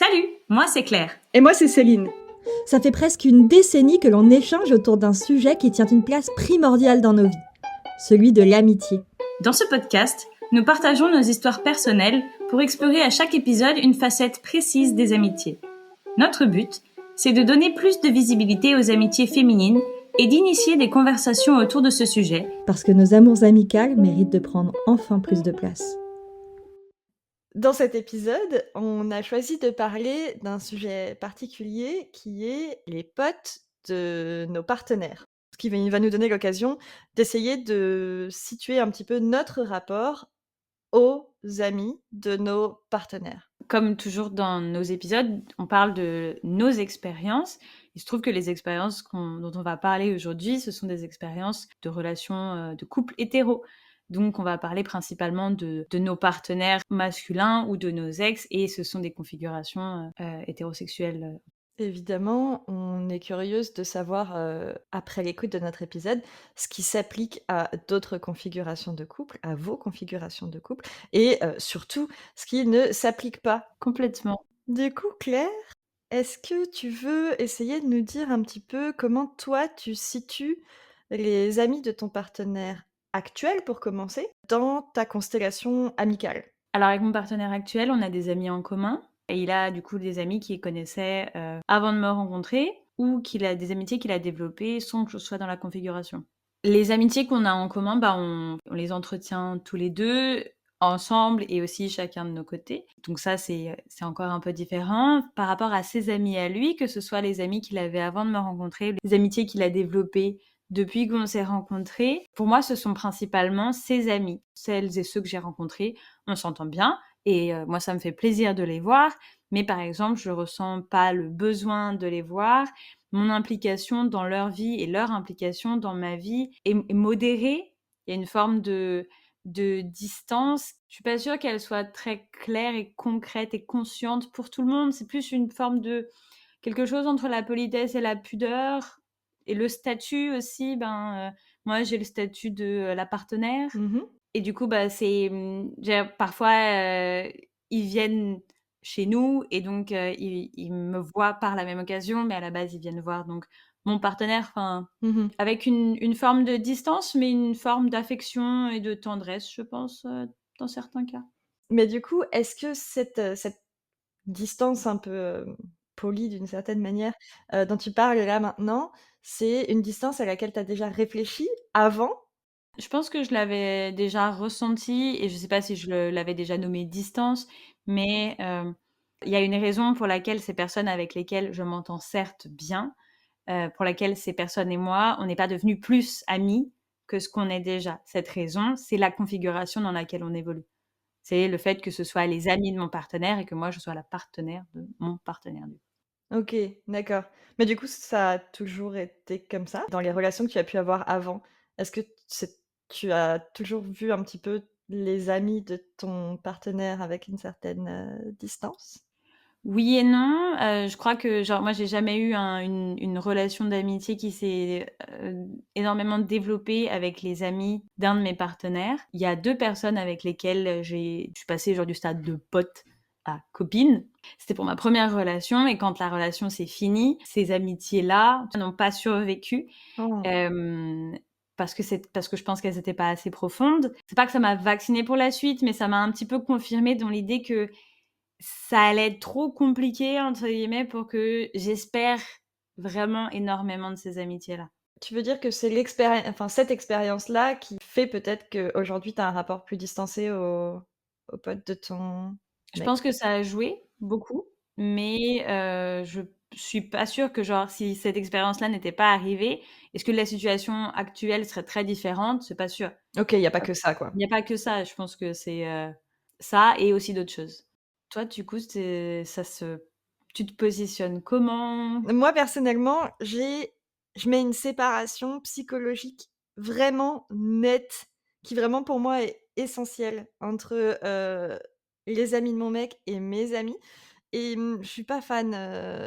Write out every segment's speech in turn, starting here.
Salut, moi c'est Claire. Et moi, c'est Céline. Ça fait presque une décennie que l'on échange autour d'un sujet qui tient une place primordiale dans nos vies, celui de l'amitié. Dans ce podcast, nous partageons nos histoires personnelles pour explorer à chaque épisode une facette précise des amitiés. Notre but, c'est de donner plus de visibilité aux amitiés féminines et d'initier des conversations autour de ce sujet. Parce que nos amours amicales méritent de prendre enfin plus de place. Dans cet épisode, on a choisi de parler d'un sujet particulier qui est les potes de nos partenaires. Ce qui va nous donner l'occasion d'essayer de situer un petit peu notre rapport aux amis de nos partenaires. Comme toujours dans nos épisodes, on parle de nos expériences. Il se trouve que les expériences dont on va parler aujourd'hui, ce sont des expériences de relations de couple hétéro. Donc, on va parler principalement de nos partenaires masculins ou de nos ex, et ce sont des configurations hétérosexuelles. Évidemment, on est curieuse de savoir, après l'écoute de notre épisode, ce qui s'applique à d'autres configurations de couple, à vos configurations de couple, et surtout, ce qui ne s'applique pas. Complètement. Du coup, Claire, est-ce que tu veux essayer de nous dire un petit peu comment toi, tu situes les amis de ton partenaire actuel, pour commencer, dans ta constellation amicale? Alors, avec mon partenaire actuel, on a des amis en commun. Et il a du coup des amis qu'il connaissait avant de me rencontrer, ou qu'il a des amitiés qu'il a développées sans que je sois dans la configuration. Les amitiés qu'on a en commun, on les entretient tous les deux, ensemble et aussi chacun de nos côtés. Donc ça, c'est encore un peu différent. Par rapport à ses amis à lui, que ce soit les amis qu'il avait avant de me rencontrer, les amitiés qu'il a développées depuis qu'on s'est rencontrés, pour moi, ce sont principalement ses amis. Celles et ceux que j'ai rencontrés, on s'entend bien. Et moi, ça me fait plaisir de les voir. Mais par exemple, je ressens pas le besoin de les voir. Mon implication dans leur vie et leur implication dans ma vie est modérée. Il y a une forme de distance. Je suis pas sûre qu'elle soit très claire et concrète et consciente pour tout le monde. C'est plus une forme de quelque chose entre la politesse et la pudeur. Et le statut aussi, moi j'ai le statut de la partenaire. Mmh. Et du coup, parfois, ils viennent chez nous et donc ils me voient par la même occasion, mais à la base, ils viennent voir donc mon partenaire, Mmh. avec une forme de distance, mais une forme d'affection et de tendresse, je pense, dans certains cas. Mais du coup, est-ce que cette distance un peu, polie d'une certaine manière, dont tu parles là maintenant, c'est une distance à laquelle tu as déjà réfléchi avant? Je pense que je l'avais déjà ressenti et je sais pas si l'avais déjà nommé distance, mais il y a une raison pour laquelle ces personnes avec lesquelles je m'entends certes bien, pour laquelle ces personnes et moi, on n'est pas devenus plus amis que ce qu'on est déjà. Cette raison, c'est la configuration dans laquelle on évolue. C'est le fait que ce soit les amis de mon partenaire et que moi, je sois la partenaire de mon partenaire. OK, d'accord. Mais du coup, ça a toujours été comme ça? Dans les relations que tu as pu avoir avant, est-ce que tu as toujours vu un petit peu les amis de ton partenaire avec une certaine, distance? Oui et non, je crois que genre moi j'ai jamais eu une relation d'amitié qui s'est, énormément développée avec les amis d'un de mes partenaires. Il y a 2 personnes avec lesquelles, je suis passée genre du stade de pote à copine. C'était pour ma première relation et quand la relation s'est finie, ces amitiés-là n'ont pas survécu, Oh. hem, parce que je pense qu'elles étaient pas assez profondes. C'est pas que ça m'a vaccinée pour la suite, mais ça m'a un petit peu confirmée dans l'idée que ça allait être trop compliqué entre guillemets pour que j'espère vraiment énormément de ces amitiés-là. Tu veux dire que c'est cette expérience-là qui fait peut-être qu'aujourd'hui tu as un rapport plus distancé aux potes de ton Je mec? pense que ça a joué beaucoup, mais je suis pas sûre que genre si cette expérience-là n'était pas arrivée, est-ce que la situation actuelle serait très différente? C'est pas sûr. OK, il y a pas que ça, quoi. Il n'y a pas que ça, je pense que c'est, ça et aussi d'autres choses. Toi, du coup, tu te positionnes comment? Moi, personnellement, je mets une séparation psychologique vraiment nette, qui vraiment pour moi est essentielle entre, les amis de mon mec et mes amis et je suis pas fan,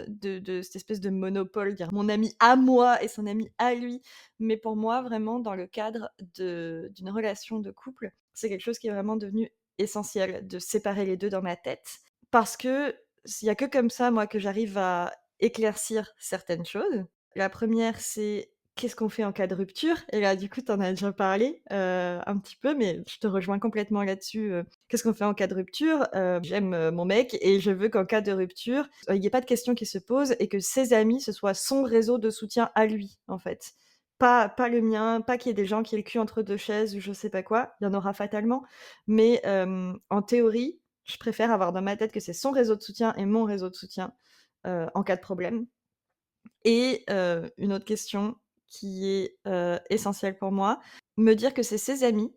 de cette espèce de monopole, dire mon ami à moi et son ami à lui. Mais pour moi, vraiment dans le cadre d'une relation de couple, c'est quelque chose qui est vraiment devenu essentiel, de séparer les 2 dans ma tête. Parce que il y a que comme ça, moi, que j'arrive à éclaircir certaines choses. La première, c'est qu'est-ce qu'on fait en cas de rupture? Et là, du coup, tu en as déjà parlé, un petit peu, mais je te rejoins complètement là-dessus, qu'est-ce qu'on fait en cas de rupture? J'aime, mon mec et je veux qu'en cas de rupture, il y ait pas de questions qui se posent et que ses amis, ce soit son réseau de soutien à lui, en fait. Pas le mien, pas qu'il y ait des gens qui aient le cul entre 2 chaises ou je sais pas quoi, il y en aura fatalement, mais en théorie, je préfère avoir dans ma tête que c'est son réseau de soutien et mon réseau de soutien, en cas de problème. Et une autre question qui est, essentielle pour moi, me dire que c'est ses amis,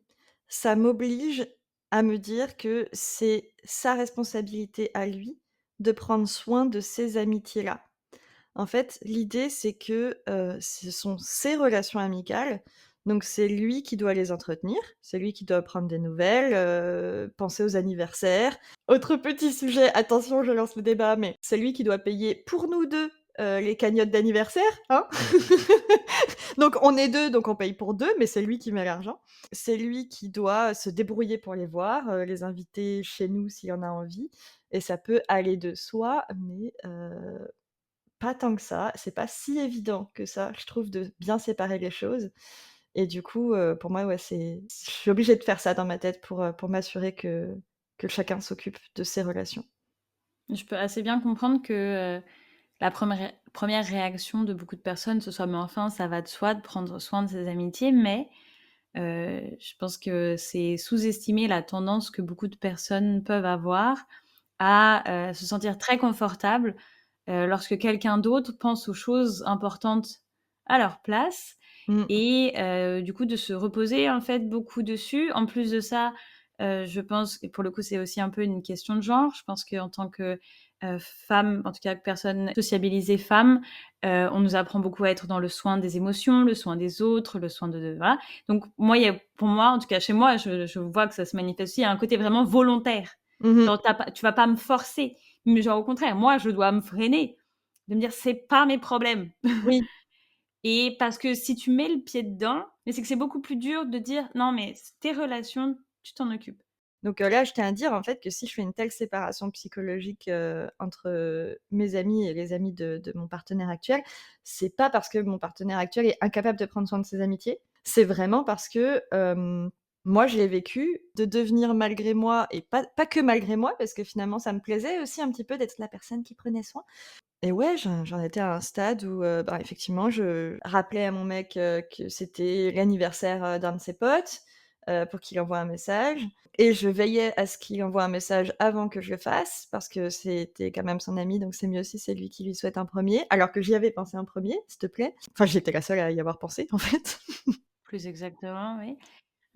ça m'oblige à me dire que c'est sa responsabilité à lui de prendre soin de ces amitiés-là. En fait, l'idée, c'est que, ce sont ses relations amicales, donc c'est lui qui doit les entretenir, c'est lui qui doit prendre des nouvelles, penser aux anniversaires. Autre petit sujet, attention, je lance le débat, mais c'est lui qui doit payer pour nous 2 les cagnottes d'anniversaire, hein? Donc on est 2, donc on paye pour 2, mais c'est lui qui met l'argent. C'est lui qui doit se débrouiller pour les voir, les inviter chez nous s'il en a envie et ça peut aller de soi, mais pas tant que ça, c'est pas si évident que ça, je trouve, de bien séparer les choses et du coup, pour moi, ouais, je suis obligée de faire ça dans ma tête pour m'assurer que chacun s'occupe de ses relations. Je peux assez bien comprendre que, la première réaction de beaucoup de personnes, ce soit: «Mais enfin, ça va de soi de prendre soin de ses amitiés», mais je pense que c'est sous-estimer la tendance que beaucoup de personnes peuvent avoir à, se sentir très confortables, lorsque quelqu'un d'autre pense aux choses importantes à leur place Mmh. et du coup de se reposer en fait beaucoup dessus. En plus de ça, je pense et pour le coup c'est aussi un peu une question de genre. Je pense qu'en tant que, femme, en tout cas personne sociabilisée femme, on nous apprend beaucoup à être dans le soin des émotions, le soin des autres, le soin de voilà. Donc moi, il y a pour moi, en tout cas chez moi, je vois que ça se manifeste aussi, il y a un côté vraiment volontaire. Mmh. Genre tu vas pas me forcer, mais genre au contraire, moi je dois me freiner, de me dire: «C'est pas mes problèmes». Oui. Et parce que si tu mets le pied dedans, mais c'est que c'est beaucoup plus dur de dire: «Non mais c tes relations, tu t'en occupes». Donc là, je tiens à dire, en fait, que si je fais une telle séparation psychologique, entre, mes amis et les amis de mon partenaire actuel, c'est pas parce que mon partenaire actuel est incapable de prendre soin de ses amitiés. C'est vraiment parce que, moi, je l'ai vécu de devenir malgré moi et pas que malgré moi, parce que finalement, ça me plaisait aussi un petit peu d'être la personne qui prenait soin. Et ouais, j'en étais à un stade où, bah, effectivement, je rappelais à mon mec, que c'était l'anniversaire, d'un de ses potes, pour qu'il envoie un message et je veillais à ce qu'il envoie un message avant que je le fasse parce que c'était quand même son ami, donc c'est mieux si c'est lui qui lui souhaite en premier, alors que j'y avais pensé en premier, s'il te plaît. Enfin, j'étais la seule à y avoir pensé, en fait. Plus exactement, oui.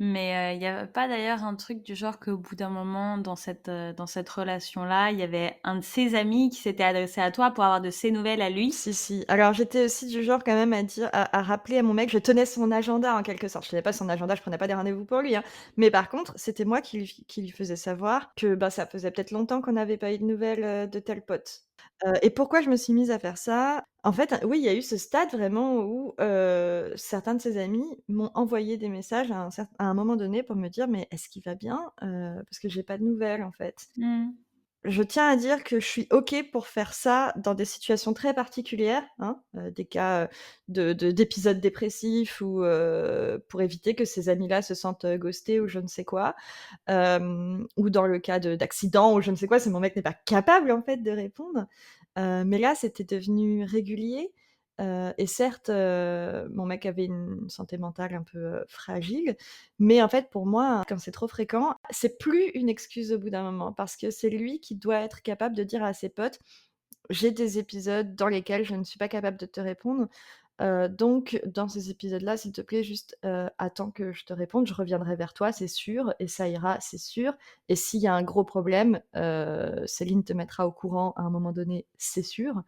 Mais, il y a pas d'ailleurs un truc du genre qu'au bout d'un moment dans cette relation-là, il y avait un de ses amis qui s'était adressé à toi pour avoir de ses nouvelles à lui? Si, si. Alors j'étais aussi du genre quand même à dire à rappeler à mon mec, je tenais son agenda en quelque sorte. Je tenais pas son agenda, je prenais pas des rendez-vous pour lui, hein. Mais par contre, c'était moi qui lui faisais savoir que, bah, ça faisait peut-être longtemps qu'on n'avait pas eu de nouvelles, de tel pote. Et pourquoi je me suis mise à faire ça? En fait, oui, il y a eu ce stade vraiment où, certains de ses amis m'ont envoyé des messages à un moment donné pour me dire: «Mais est-ce qu'il va bien? Parce que j'ai pas de nouvelles, en fait». Mmh. Je tiens à dire que je suis OK pour faire ça dans des situations très particulières, hein, des cas, d'épisodes dépressifs ou, pour éviter que ces amis-là se sentent, ghostés ou je ne sais quoi. Ou dans le cas d'accident ou je ne sais quoi, si mon mec n'est pas capable, en fait, de répondre. Mais là, c'était devenu régulier, et certes, mon mec avait une santé mentale un peu, fragile, mais en fait, pour moi, quand c'est trop fréquent, c'est plus une excuse au bout d'un moment parce que c'est lui qui doit être capable de dire à ses potes: «J'ai des épisodes dans lesquels je ne suis pas capable de te répondre, donc dans ces épisodes-là, s'il te plaît, juste, attends que je te réponde, je reviendrai vers toi, c'est sûr et ça ira, c'est sûr et s'il y a un gros problème, Céline te mettra au courant à un moment donné, c'est sûr».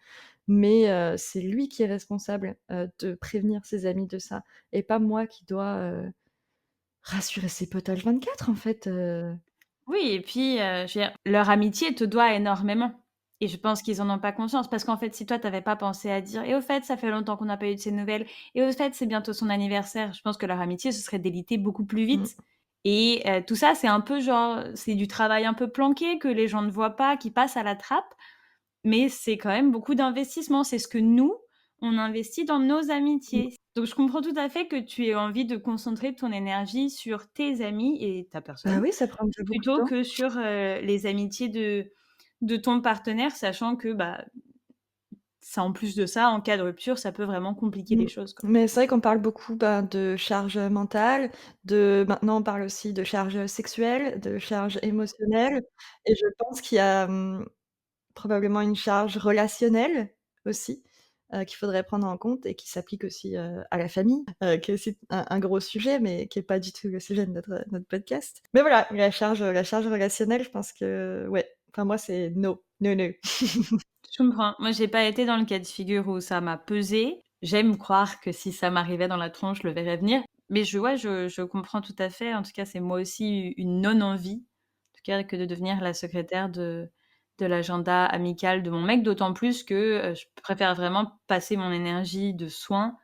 Mais c'est lui qui est responsable, de prévenir ses amis de ça et pas moi qui dois, rassurer ses potes H24 en fait, Oui et puis, je veux dire, leur amitié te doit énormément et je pense qu'ils en ont pas conscience parce qu'en fait, si toi, tu avais pas pensé à dire: «Et au fait, ça fait longtemps qu'on n'a pas eu de ses nouvelles et au fait, c'est bientôt son anniversaire», je pense que leur amitié se serait délitée beaucoup plus vite mmh, et tout ça, c'est un peu genre c'est du travail un peu planqué que les gens ne voient pas, qui passe à la trappe mais c'est quand même beaucoup d'investissement. C'est ce que nous, on investit dans nos Mmh. amitiés. Donc je comprends tout à fait que tu aies envie de concentrer ton énergie sur tes amis et ta Bah personne, oui, ça prend déjà beaucoup de plutôt temps. que sur, les amitiés de ton partenaire, sachant que, bah, ça en plus de ça, en cas de rupture, ça peut vraiment compliquer Mmh. les choses, quoi. Mais c'est vrai qu'on parle beaucoup, ben, de charge, mentale, maintenant on parle aussi de charge, sexuelle, de charge émotionnelle et je pense qu'il y a, probablement une charge relationnelle aussi, qu'il faudrait prendre en compte et qui s'applique aussi, à la famille, qui est aussi un gros sujet, mais qui est pas du tout le sujet de notre podcast. Mais voilà, la charge relationnelle, je pense que ouais, enfin moi c'est no, no, no. Je comprends. Moi, j'ai pas été dans le cas de figure où ça m'a pesé. J'aime croire que si ça m'arrivait dans la tronche, je le verrais venir. Mais je comprends tout à fait. En tout cas, c'est moi aussi une non-envie, en tout cas, que de devenir la secrétaire de l'agenda amical de mon mec, d'autant plus que, je préfère vraiment passer mon énergie de soin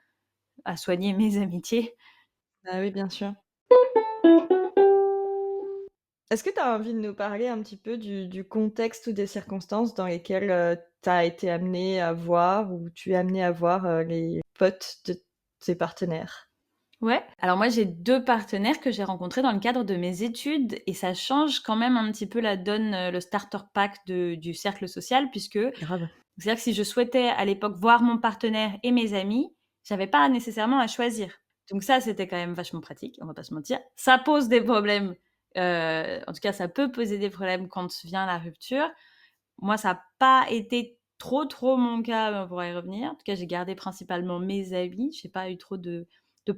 à soigner mes amitiés. Bah oui, bien sûr. Est-ce que tu as envie de nous parler un petit peu du contexte ou des circonstances dans lesquelles, tu as été amené à voir ou tu es amené à voir, les potes de tes partenaires? Ouais, alors moi j'ai 2 partenaires que j'ai rencontrés dans le cadre de mes études et ça change quand même un petit peu la donne, le starter pack du cercle social puisque Grave. c'est-à-dire que si je souhaitais à l'époque voir mon partenaire et mes amis, j'avais pas nécessairement à choisir. Donc ça, c'était quand même vachement pratique, on va pas se mentir. Ça pose des problèmes, en tout cas ça peut poser des problèmes quand vient la rupture. Moi, ça a pas été trop mon cas, on pourra y revenir. En tout cas, j'ai gardé principalement mes amis, j'ai pas eu trop de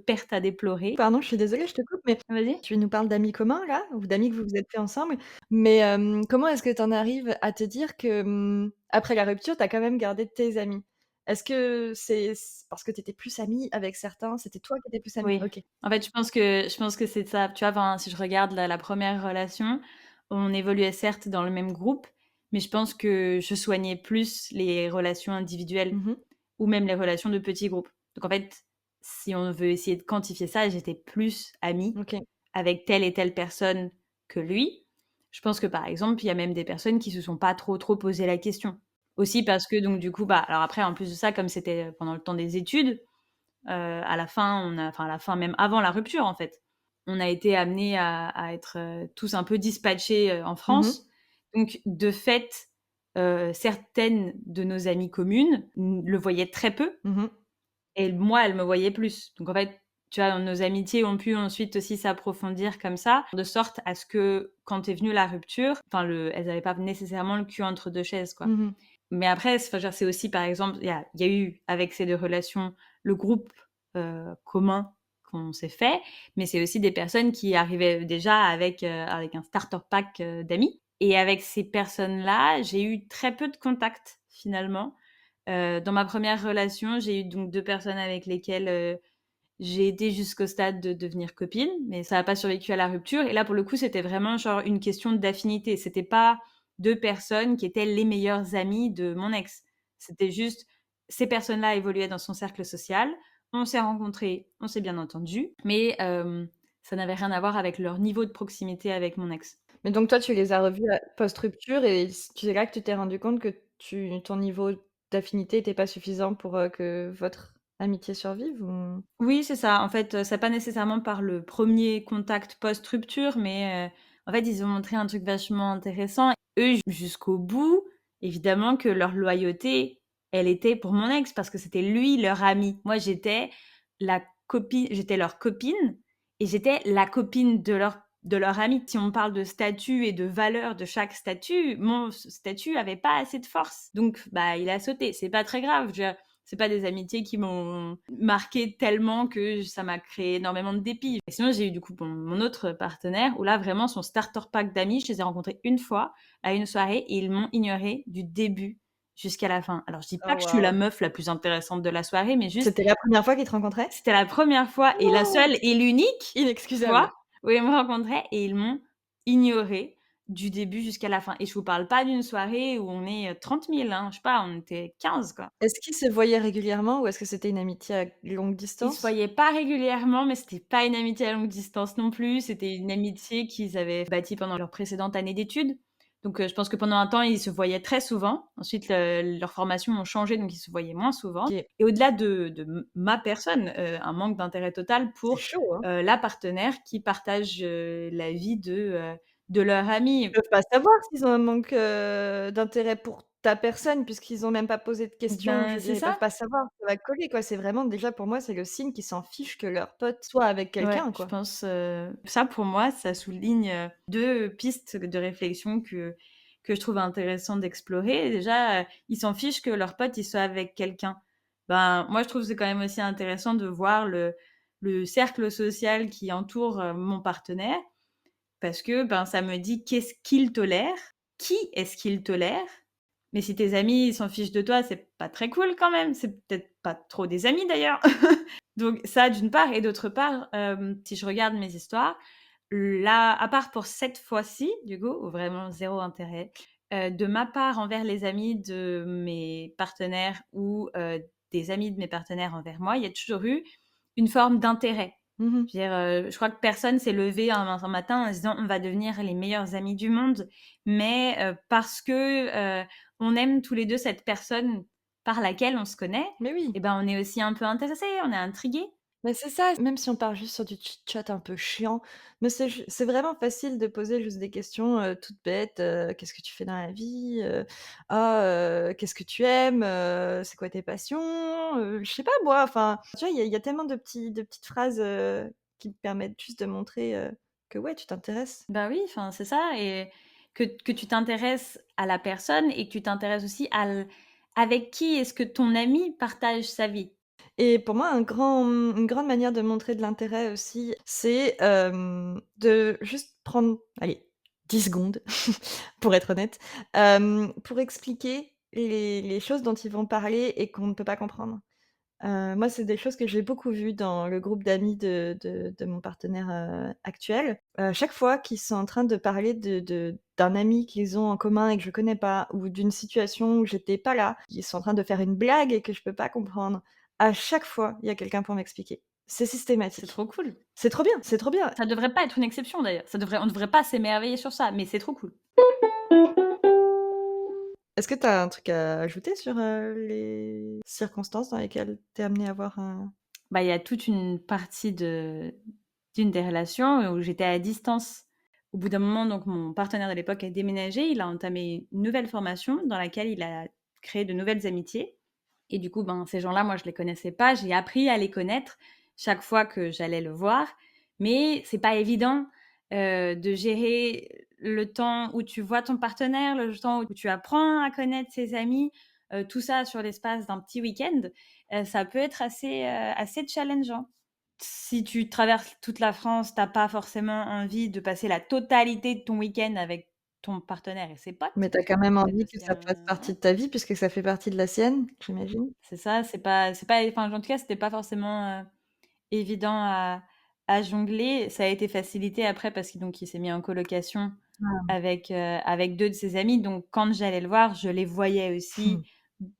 pertes à déplorer. Pardon, je suis désolée, je te coupe, mais Vas-y? tu nous parles d'amis communs là, ou d'amis que vous vous êtes fait ensemble, mais comment est-ce que tu en arrives à te dire que, après la rupture, tu as quand même gardé tes amis? Est-ce que c'est parce que tu étais plus amie avec certains? C'était toi qui étais plus amie? Oui. OK. En fait, je pense que c'est ça. Tu vois, enfin, si je regarde la 1re relation, on évoluait certes dans le même groupe, mais je pense que je soignais plus les relations individuelles Mmh. ou même les relations de petits groupes. Donc en fait, si on veut essayer de quantifier ça, j'étais plus amie OK. avec telle et telle personne que lui. Je pense que, par exemple, il y a même des personnes qui se sont pas trop posé la question. Aussi parce que donc du coup, bah, alors après en plus de ça, comme c'était pendant le temps des études, à la fin, à la fin, même avant la rupture, en fait, on a été amenés à être, tous un peu dispatchés, en Mmh. France. Donc de fait, certaines de nos amies communes le voyaient très peu Mmh. et moi, elles me voyaient plus. Donc en fait, tu vois, nos amitiés ont pu ensuite aussi s'approfondir comme ça, de sorte à ce que quand est venue la rupture, elles avaient pas nécessairement le cul entre 2 chaises, quoi. Mmh. Mais après, enfin, je veux dire, c'est aussi, par exemple, il y a eu avec ces 2 relations le groupe, commun qu'on s'est fait, mais c'est aussi des personnes qui arrivaient déjà avec un starter pack, d'amis et avec ces personnes-là, j'ai eu très peu de contacts finalement. Dans ma première relation, j'ai eu donc 2 personnes avec lesquelles, j'ai été jusqu'au stade de devenir copine, mais ça a pas survécu à la rupture et là, pour le coup, c'était vraiment genre une question d'affinité. C'était pas 2 personnes qui étaient les meilleures amies de mon ex. C'était juste ces personnes-là évoluaient dans son cercle social, on s'est rencontrés, on s'est bien entendus, mais ça n'avait rien à voir avec leur niveau de proximité avec mon ex. Mais donc toi, tu les as revus post-rupture et c'est là que tu t'es rendu compte que ton niveau d'affinité était pas suffisant pour, que votre amitié survive ou? Oui, c'est ça. En fait, c'est pas nécessairement par le premier contact post-rupture, mais en fait, ils ont montré un truc vachement intéressant. Eux, jusqu'au bout, évidemment que leur loyauté, elle était pour mon ex parce que c'était lui leur ami. Moi, j'étais leur copine et j'étais la copine de leur ami. Si on parle de statut et de valeur de chaque statut, mon statut avait pas assez de force. Donc, bah, il a sauté. C'est pas très grave. Je veux dire, c'est pas des amitiés qui m'ont marqué tellement que ça m'a créé énormément de dépit. Et sinon, j'ai eu du coup mon autre partenaire où là, vraiment, son starter pack d'amis, je les ai rencontrés une fois à une soirée et ils m'ont ignorée du début jusqu'à la fin. Alors, je dis pas Oh que je suis la waouh! meuf la plus intéressante de la soirée, mais juste, C'était la première fois qu'ils te rencontraient? c'était la première fois et la Oh! seule et l'unique Inexcusable. fois où ils me rencontraient et ils m'ont ignorée du début jusqu'à la fin. Et je vous parle pas d'une soirée où on est 30 000, hein, je sais pas, on était 15, quoi. Est-ce qu'ils se voyaient régulièrement ou est-ce que c'était une amitié à longue Ils se distance? voyaient pas régulièrement, mais c'était pas une amitié à longue distance non plus. C'était une amitié qu'ils avaient bâtie pendant leur précédente année d'études. Donc, je pense que pendant un temps, ils se voyaient très souvent. Ensuite, leurs formations ont changé, donc ils se voyaient moins souvent. OK. Et au-delà de ma personne, un manque d'intérêt total C'est pour chaud, hein. la partenaire qui partage la vie de leur ami. Ils peuvent pas savoir s'ils ont un manque, d'intérêt pour ta personne puisqu'ils ont même pas posé de questions. Je Ben, veux c'est dire, ils peuvent ça. pas savoir, ça va coller, quoi. C'est vraiment déjà pour moi, c'est le signe qu'ils s'en fichent que leur pote soit avec Ouais, quelqu'un, je quoi. pense, ça pour moi, ça souligne, 2 pistes de réflexion que je trouve intéressant d'explorer. Déjà, ils s'en fichent que leur pote, il soit avec quelqu'un. Ben, moi, je trouve que c'est quand même aussi intéressant de voir le cercle social qui entoure, mon partenaire parce que, ben, ça me dit qu'est-ce qu'il tolère, qui est-ce qu'il tolère. Mais si tes amis, ils s'en fichent de toi, c'est pas très cool quand même. C'est peut-être pas trop des amis d'ailleurs. Donc ça d'une part et d'autre part, si je regarde mes histoires, là, à part pour cette fois-ci, du coup, où vraiment zéro intérêt, de ma part envers les amis de mes partenaires ou, des amis de mes partenaires envers moi, il y a toujours eu une forme d'intérêt. Mmh mh. Je veux dire, je crois que personne s'est levé un matin en se disant: «On va devenir les meilleurs amis du monde», mais, parce que, on aime tous les 2 cette personne par laquelle on se connaît, Mais oui. et ben, on est aussi un peu intéressés, on est intrigués. Mais c'est ça, même si on part juste sur du chit-chat un peu chiant, mais c'est vraiment facile de poser juste des questions, toutes bêtes, «Qu'est-ce que tu fais dans la vie?» «Ah, qu'est-ce que tu aimes?» «C'est quoi tes passions?» Je sais pas moi, enfin, tu vois, il y a tellement de petites phrases, qui me permettent juste de montrer, que ouais, tu t'intéresses. Bah oui, enfin, c'est ça, et que tu t'intéresses à la personne et que tu t'intéresses aussi avec qui est-ce que ton ami partage sa vie? Et pour moi, une grande manière de montrer de l'intérêt aussi, c'est, de juste prendre, allez, 10 secondes, pour être honnête, pour expliquer les choses dont ils vont parler et qu'on ne peut pas comprendre. Moi, c'est des choses que j'ai beaucoup vues dans le groupe d'amis de mon partenaire, actuel. Chaque fois qu'ils sont en train de parler d'un ami qu'ils ont en commun et que je connais pas, ou d'une situation où j'étais pas là, ils sont en train de faire une blague et que je peux pas comprendre, à chaque fois, il y a quelqu'un pour m'expliquer. C'est C'est systématique. trop cool. C'est trop bien, c'est trop bien. Ça devrait pas être une exception d'ailleurs. On devrait pas s'émerveiller sur ça, mais c'est trop cool. Est-ce que tu as un truc à ajouter sur, les circonstances dans lesquelles tu es amené à avoir un Bah, il y a toute une partie d'une des relations où j'étais à distance. Au bout d'un moment, donc mon partenaire de l'époque a déménagé, il a entamé une nouvelle formation dans laquelle il a créé de nouvelles amitiés, et du coup, ben, ces gens-là, moi, je les connaissais pas. J'ai appris à les connaître chaque fois que j'allais le voir, mais c'est pas évident, de gérer le temps où tu vois ton partenaire, le temps où tu apprends à connaître ses amis, tout ça sur l'espace d'un petit week-end. Ça peut être assez challengeant. Si tu traverses toute la France, tu as pas forcément envie de passer la totalité de ton week-end avec ton partenaire et ses potes, mais tu as quand même peut-être envie que aussi ça fasse un partie de ta vie puisque ça fait partie de la sienne, j'imagine? c'est ça, c'est pas enfin, en tout cas, c'était pas forcément, évident à jongler. Ça a été facilité après parce qu'il donc il s'est mis en colocation avec 2 de ses amis, donc quand j'allais le voir, je les voyais aussi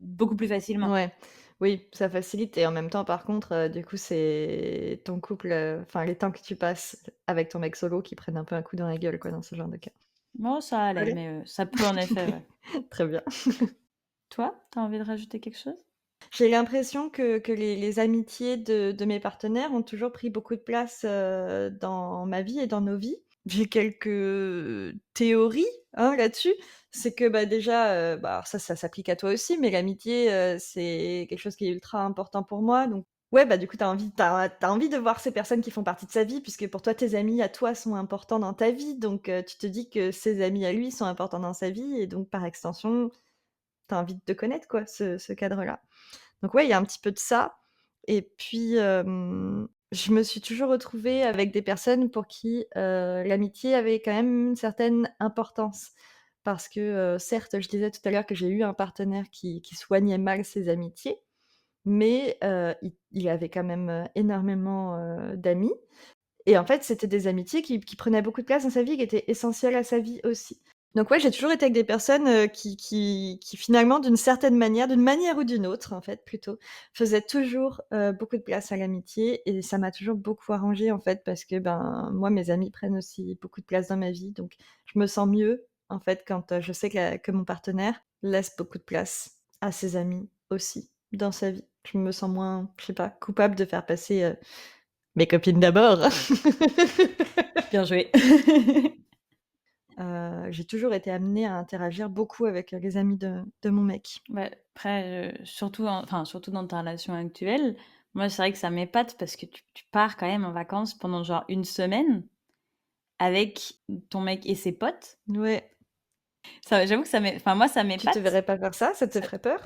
beaucoup plus facilement. Ouais, oui, ça facilite et en même temps, par contre, du coup, c'est ton couple, enfin, les temps que tu passes avec ton mec solo qui prennent un peu un coup dans la gueule, quoi, dans ce genre de cas. Bon, ça allait, Allez. mais ça peut en effet, ouais. Très bien. Toi, tu as envie de rajouter quelque chose? J'ai l'impression que les amitiés de mes partenaires ont toujours pris beaucoup de place, dans ma vie et dans nos vies. J'ai quelques théories, hein, là-dessus. C'est que, bah, déjà, bah, alors ça s'applique à toi aussi, mais l'amitié, c'est quelque chose qui est ultra important pour moi, donc ouais, bah, du coup, tu as envie de voir ces personnes qui font partie de sa vie puisque pour toi, tes amis à toi sont importants dans ta vie, donc tu te dis que ses amis à lui sont importants dans sa vie et donc par extension, tu as envie de te connaître, quoi, ce cadre-là. Donc ouais, il y a un petit peu de ça et puis, je me suis toujours retrouvée avec des personnes pour qui, l'amitié avait quand même une certaine importance. Parce que, certes, je disais tout à l'heure que j'ai eu un partenaire qui soignait mal ses amitiés, mais, il avait quand même, énormément, d'amis et en fait, c'était des amitiés qui prenaient beaucoup de place dans sa vie, qui étaient essentielles à sa vie aussi. Donc ouais, j'ai toujours été avec des personnes, qui finalement d'une manière ou d'une autre en fait plutôt, faisaient toujours, beaucoup de place à l'amitié et ça m'a toujours beaucoup arrangée en fait parce que, ben, moi mes amis prennent aussi beaucoup de place dans ma vie donc je me sens mieux en fait, quand, je sais que mon partenaire laisse beaucoup de place à ses amis aussi dans sa vie. Je me sens moins, je sais pas, coupable de faire passer, mes copines d'abord. Bien joué. J'ai toujours été amenée à interagir beaucoup avec, les amis de mon mec. Ouais, après, surtout dans ta relation actuelle, moi, c'est vrai que ça m'épate parce que tu pars quand même en vacances pendant genre une semaine avec ton mec et ses potes. Ouais. J'avoue que moi, ça Tu te m'épate. verrais pas faire ça? Ça te Ça- ferait peur?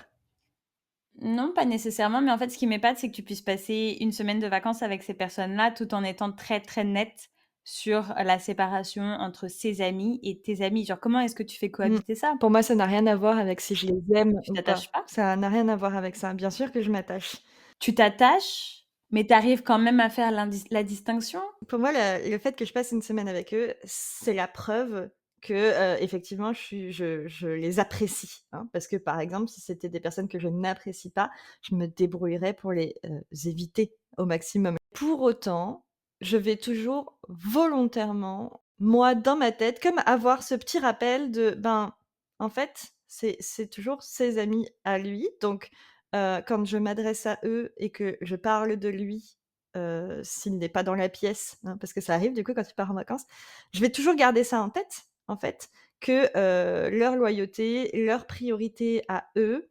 Non, pas nécessairement, mais en fait, ce qui m'épate, c'est que tu puisses passer une semaine de vacances avec ces personnes-là tout en étant très, très nette sur la séparation entre ses amis et tes amis. Genre, comment est-ce que tu fais Mmh. cohabiter ça? Pour moi, ça n'a rien à voir avec si je les aime Tu ou pas. t'attaches pas? Ça n'a rien à voir avec ça. Bien sûr que je m'attache. Tu t'attaches, mais tu arrives quand même à faire la distinction? Pour moi, le fait que je passe une semaine avec eux, c'est la preuve que, effectivement, je les apprécie, hein. Parce que, par exemple, si c'était des personnes que je n'apprécie pas, je me débrouillerais pour les, éviter au maximum. Pour autant, je vais toujours volontairement, moi, dans ma tête, comme avoir ce petit rappel de, ben, en fait, c'est toujours ses amis à lui. Donc, quand je m'adresse à eux et que je parle de lui, s'il n'est pas dans la pièce, hein, parce que ça arrive du coup quand tu pars en vacances. Je vais toujours garder ça en tête, en fait, que, leur loyauté, leur priorité à eux,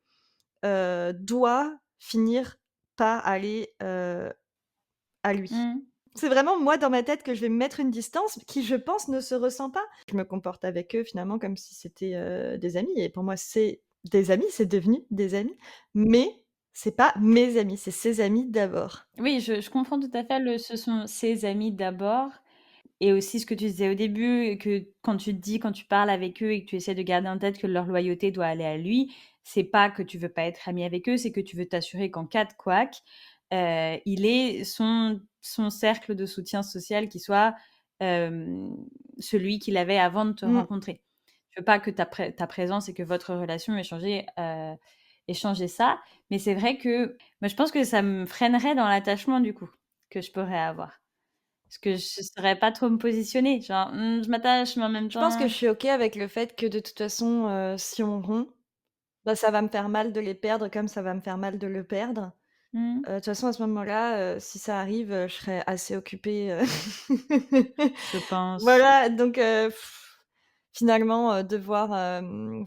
doit finir par aller, à lui. Mmh. C'est vraiment moi dans ma tête que je vais me mettre une distance qui, je pense, ne se ressent pas. Je me comporte avec eux finalement comme si c'était, des amis et pour moi c'est des amis, c'est devenu des amis, mais c'est pas mes amis, c'est ses amis d'abord. Oui, je comprends tout à fait ce sont ses amis d'abord et aussi ce que tu disais au début, que quand tu parles avec eux et que tu essaies de garder en tête que leur loyauté doit aller à lui, c'est pas que tu veux pas être ami avec eux, c'est que tu veux t'assurer qu'en cas de couac, il ait son cercle de soutien social qui soit, hem, celui qu'il avait avant de te Mmh. rencontrer. Je veux pas que ta présence et que votre relation ait changé ça, mais c'est vrai que moi, je pense que ça me freinerait dans l'attachement du coup, que je pourrais avoir. Parce que je saurais pas trop me positionner, genre, je m'attache, mais en même Je pense que temps je suis OK avec le fait que de toute façon, si on rompt, bah, ça va me faire mal de les perdre comme ça va me faire mal de le perdre. mmh, De toute façon à ce moment-là, si ça arrive, je serai assez occupée, je pense. voilà donc finalement, devoir,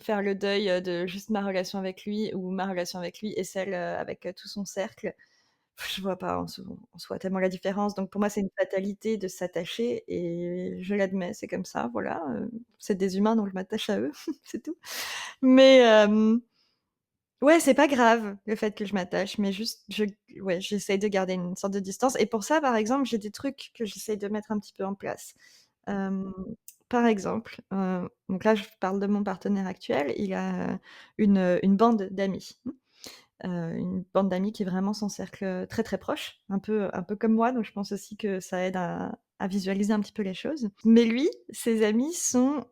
faire le deuil, de juste ma relation avec lui ou ma relation avec lui et celle, avec, tout son cercle, je vois pas en soi tellement la différence, donc pour moi, c'est une fatalité de s'attacher et je l'admets, c'est comme ça, voilà, c'est des humains donc je m'attache à eux, c'est tout. Mais ouais, c'est pas grave le fait que je m'attache, mais juste ouais, j'essaye de garder une sorte de distance et pour ça, par exemple, j'ai des trucs que j'essaye de mettre un petit peu en place. Hem, Par exemple, donc là, je parle de mon partenaire actuel, il a, une bande d'amis. Une bande d'amis qui est vraiment son cercle, très, très proche, un peu comme moi, donc je pense aussi que ça aide à visualiser un petit peu les choses. Mais lui, ses amis sont,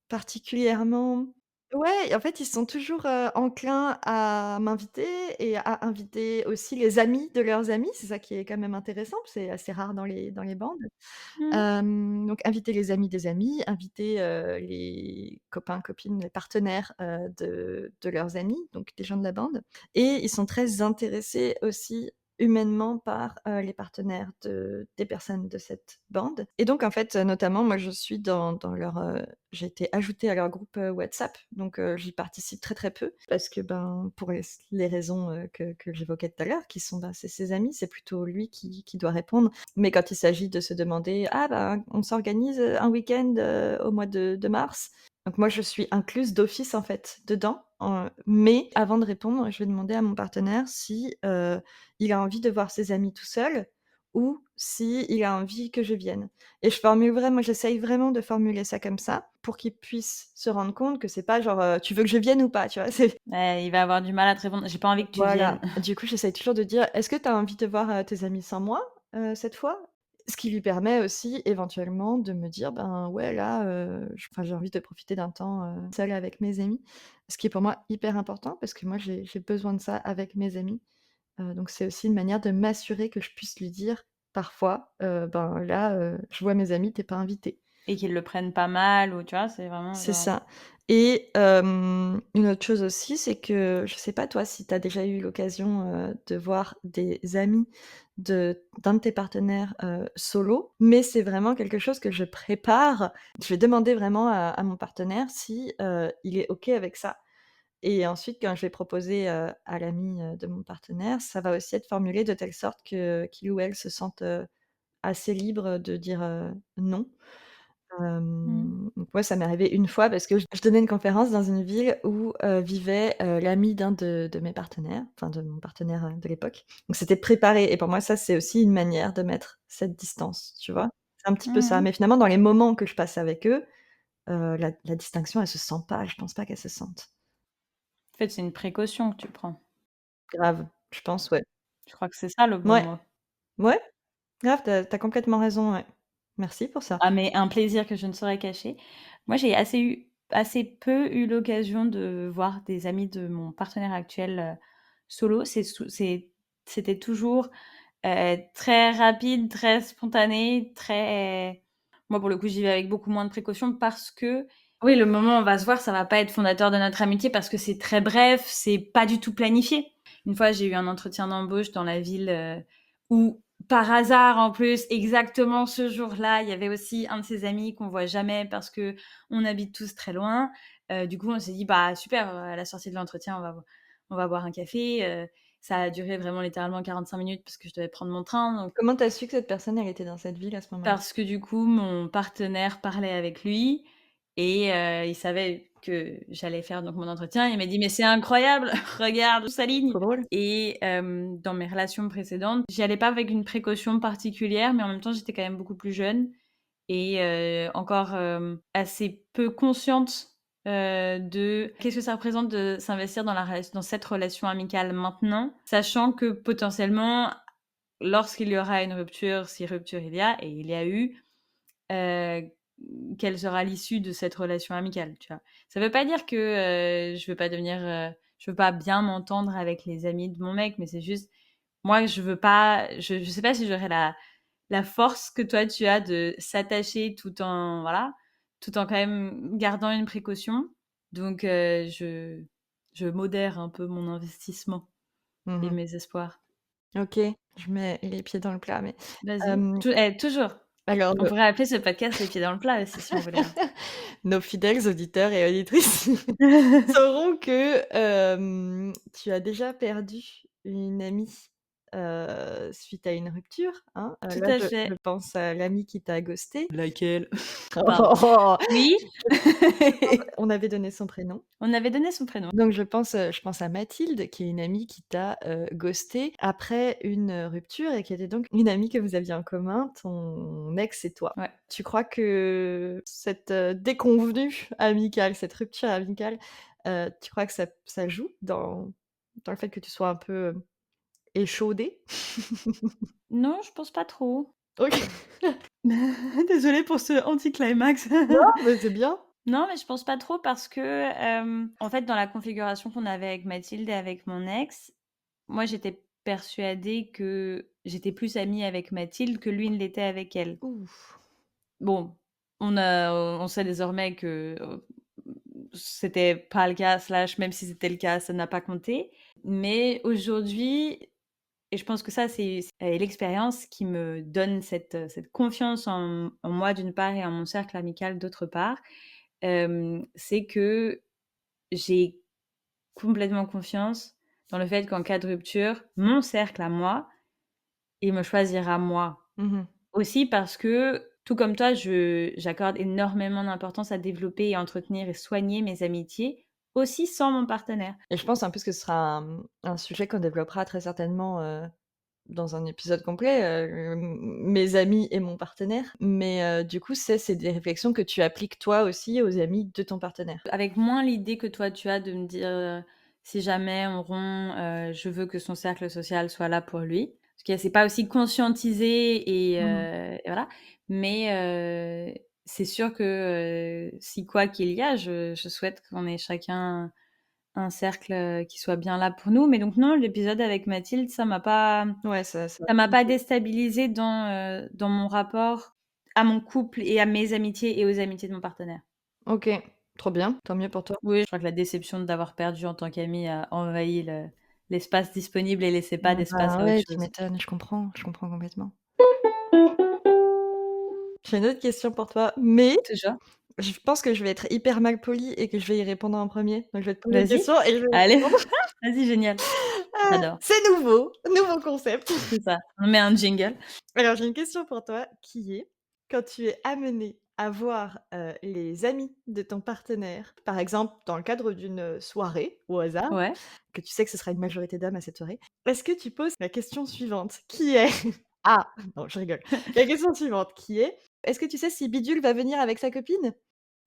particulièrement ouais, en fait, ils sont toujours, enclins à m'inviter et à inviter aussi les amis de leurs amis. C'est ça qui est quand même intéressant, c'est assez rare dans les bandes. Mmh. Donc inviter les amis des amis, inviter, les copains, copines, les partenaires, de leurs amis, donc des gens de la bande et ils sont très intéressés aussi humainement par, les partenaires des personnes de cette bande et donc en fait, notamment moi je suis dans leur, j'ai été ajoutée à leur groupe, WhatsApp donc j'y participe très, très peu parce que, ben, pour les raisons, que j'évoquais tout à l'heure qui sont, ben, c'est ses amis, c'est plutôt lui qui doit répondre mais quand il s'agit de se demander: «Ah bah, on s'organise, un week-end, au mois de mars». Donc moi, je suis incluse d'office, en fait, dedans, mais avant de répondre, je vais demander à mon partenaire si, il a envie de voir ses amis tout seul ou si il a envie que je vienne et j'essaye vraiment de formuler ça comme ça pour qu'il puisse se rendre compte que c'est pas genre, «Tu veux que je vienne ou pas?» tu vois? C'est Ouais, il va avoir du mal à te répondre: «J'ai pas envie que tu viennes». voilà. Du coup, j'essaye toujours de dire: «Est-ce que tu as envie de voir, tes amis sans moi, cette fois?» Ce qui lui permet aussi éventuellement de me dire: «Ben, ouais, là, j'ai envie de profiter d'un temps, seule avec mes amis». Ce qui est pour moi hyper important parce que moi j'ai besoin de ça avec mes amis. Donc c'est aussi une manière de m'assurer que je puisse lui dire parfois: «Ben, là, je vois mes amis, tu es pas invité». Et qu'ils le prennent pas mal ou tu vois? C'est vraiment C'est genre ça et une autre chose aussi, c'est que je sais pas toi si tu as déjà eu l'occasion, de voir des amis d'un de tes partenaires, solo, mais c'est vraiment quelque chose que je prépare. Je vais demander vraiment à mon partenaire si, il est OK avec ça et ensuite quand je vais proposer, à l'ami, de mon partenaire, ça va aussi être formulé de telle sorte que qu'il ou elle se sente, assez libre de dire, non. mmh. Donc ouais, ça m'est arrivé une fois parce que je donnais une conférence dans une ville où, vivait, l'ami d'un de mes partenaires, enfin de mon partenaire, de l'époque. Donc c'était préparé et pour moi ça, c'est aussi une manière de mettre cette distance, tu vois? C'est un petit peu ça, Mmh. mais finalement dans les moments que je passe avec eux, la distinction elle se sent pas, je pense pas qu'elle se sente. En fait, c'est une précaution que tu prends. Grave, je pense, ouais. Je crois que c'est ça le bon Ouais, mot. ouais, grave, tu as complètement raison, ouais. Merci pour ça. Ah mais un plaisir que je ne saurais cacher. Moi, j'ai assez peu eu l'occasion de voir des amis de mon partenaire actuel, solo. C'était toujours, très rapide, très spontané, très moi, pour le coup, j'y vais avec beaucoup moins de précautions parce que oui, le moment où on va se voir, ça va pas être fondateur de notre amitié parce que c'est très bref, c'est pas du tout planifié. Une fois, j'ai eu un entretien d'embauche dans la ville, où par hasard, en plus, exactement ce jour-là, il y avait aussi un de ses amis qu'on voit jamais parce qu'on habite tous très loin. Du coup, on s'est dit: «Bah, super, à la sortie de l'entretien, on va boire un café», ça a duré vraiment littéralement 45 minutes parce que je devais prendre mon train, donc Comment tu as su que cette personne, elle était dans cette ville à ce moment-là? parce que du coup, mon partenaire parlait avec lui et il savait que j'allais faire donc mon entretien. Il m'a dit: «Mais c'est incroyable, regarde, tout s'aligne» Trop drôle. et dans mes relations précédentes, j'y allais pas avec une précaution particulière, mais en même temps, j'étais quand même beaucoup plus jeune et encore, assez peu consciente, de qu'est-ce que ça représente de s'investir dans cette relation amicale maintenant, sachant que potentiellement, lorsqu'il y aura une rupture, si rupture il y a et il y a eu, heu, quelle sera l'issue de cette relation amicale, tu vois? Ça veut pas dire que, je veux pas bien m'entendre avec les amis de mon mec, mais c'est juste, moi je veux pas je sais pas si j'aurais la force que toi tu as de s'attacher tout en voilà, tout en quand même gardant une précaution. Donc je modère un peu mon investissement et Mmh. mes espoirs. OK, je mets les pieds dans le plat, mais Vas-y, hem, toujours. alors On pourrait appeler ce podcast «Les pieds dans le plat» aussi si on voulait, hein. nos fidèles auditeurs et auditrices sauront que, tu as déjà perdu une amie, suite à une rupture, hein. Tout Là, à je fait. pense à l'ami qui t'a ghosté. Laquelle? Pardon. Oui, On avait donné son prénom. on avait donné son prénom. Donc je pense à Mathilde, qui est une amie qui t'a, ghosté après une, rupture et qui était donc une amie que vous aviez en commun, ton ex et toi. Ouais. Tu crois que cette, déconvenue amicale, cette rupture amicale, tu crois que ça joue dans le fait que tu sois un peu, échaudée? Non, je pense pas trop. OK. Désolée pour ce anticlimax. Non, mais c'est bien. Non, mais je pense pas trop parce que, en fait, dans la configuration qu'on avait avec Mathilde et avec mon ex, moi, j'étais persuadée que j'étais plus amie avec Mathilde que lui ne l'était avec elle. Ouf. Bon, on sait désormais que, c'était pas le cas, slash même si c'était le cas, ça n'a pas compté. Mais aujourd'hui et je pense que ça, c'est l'expérience qui me donne cette confiance en moi d'une part et en mon cercle amical d'autre part, c'est que j'ai complètement confiance dans le fait qu'en cas de rupture, mon cercle à moi, il me choisira moi. Mmh. Aussi parce que, tout comme toi, j'accorde énormément d'importance à développer et entretenir et soigner mes amitiés, aussi sans mon partenaire. Et je pense en plus que ce sera un sujet qu'on développera très certainement, dans un épisode complet, mes amis et mon partenaire. Mais, du coup, c'est des réflexions que tu appliques toi aussi aux amis de ton partenaire? Avec moins l'idée que toi tu as de me dire, si jamais on rompt, je veux que son cercle social soit là pour lui. Parce que c'est pas aussi conscientisé Mmh. et voilà. Mais, c'est sûr que, si quoi qu'il y a, je souhaite qu'on ait chacun un cercle, qui soit bien là pour nous. Mais donc non, l'épisode avec Mathilde, Ouais, ça ça m'a pas OK. déstabilisée dans mon rapport à mon couple et à mes amitiés et aux amitiés de mon partenaire. OK, trop bien, tant mieux pour toi. Oui, je crois que la déception d'avoir perdu en tant qu'amie a envahi l'espace disponible et laissait pas d'espace Bah, à autre ouais, tu chose. m'étonnes, je comprends complètement. J'ai une autre question pour toi, mais Toujours. je pense que je vais être hyper malpolie et que je vais y répondre en premier. Donc je vais te poser une Vas-y, question et je vais y allez, répondre. vas-y, génial, j'adore. C'est nouveau, nouveau concept. C'est ça, on met un jingle. Alors j'ai une question pour toi qui est, quand tu es amenée à voir, les amis de ton partenaire, par exemple dans le cadre d'une, soirée au hasard, Ouais. que tu sais que ce sera une majorité d'hommes à cette soirée, est-ce que tu poses la question suivante qui est ah! Non, je rigole. La question suivante qui est: est-ce que tu sais si Bidule va venir avec sa copine?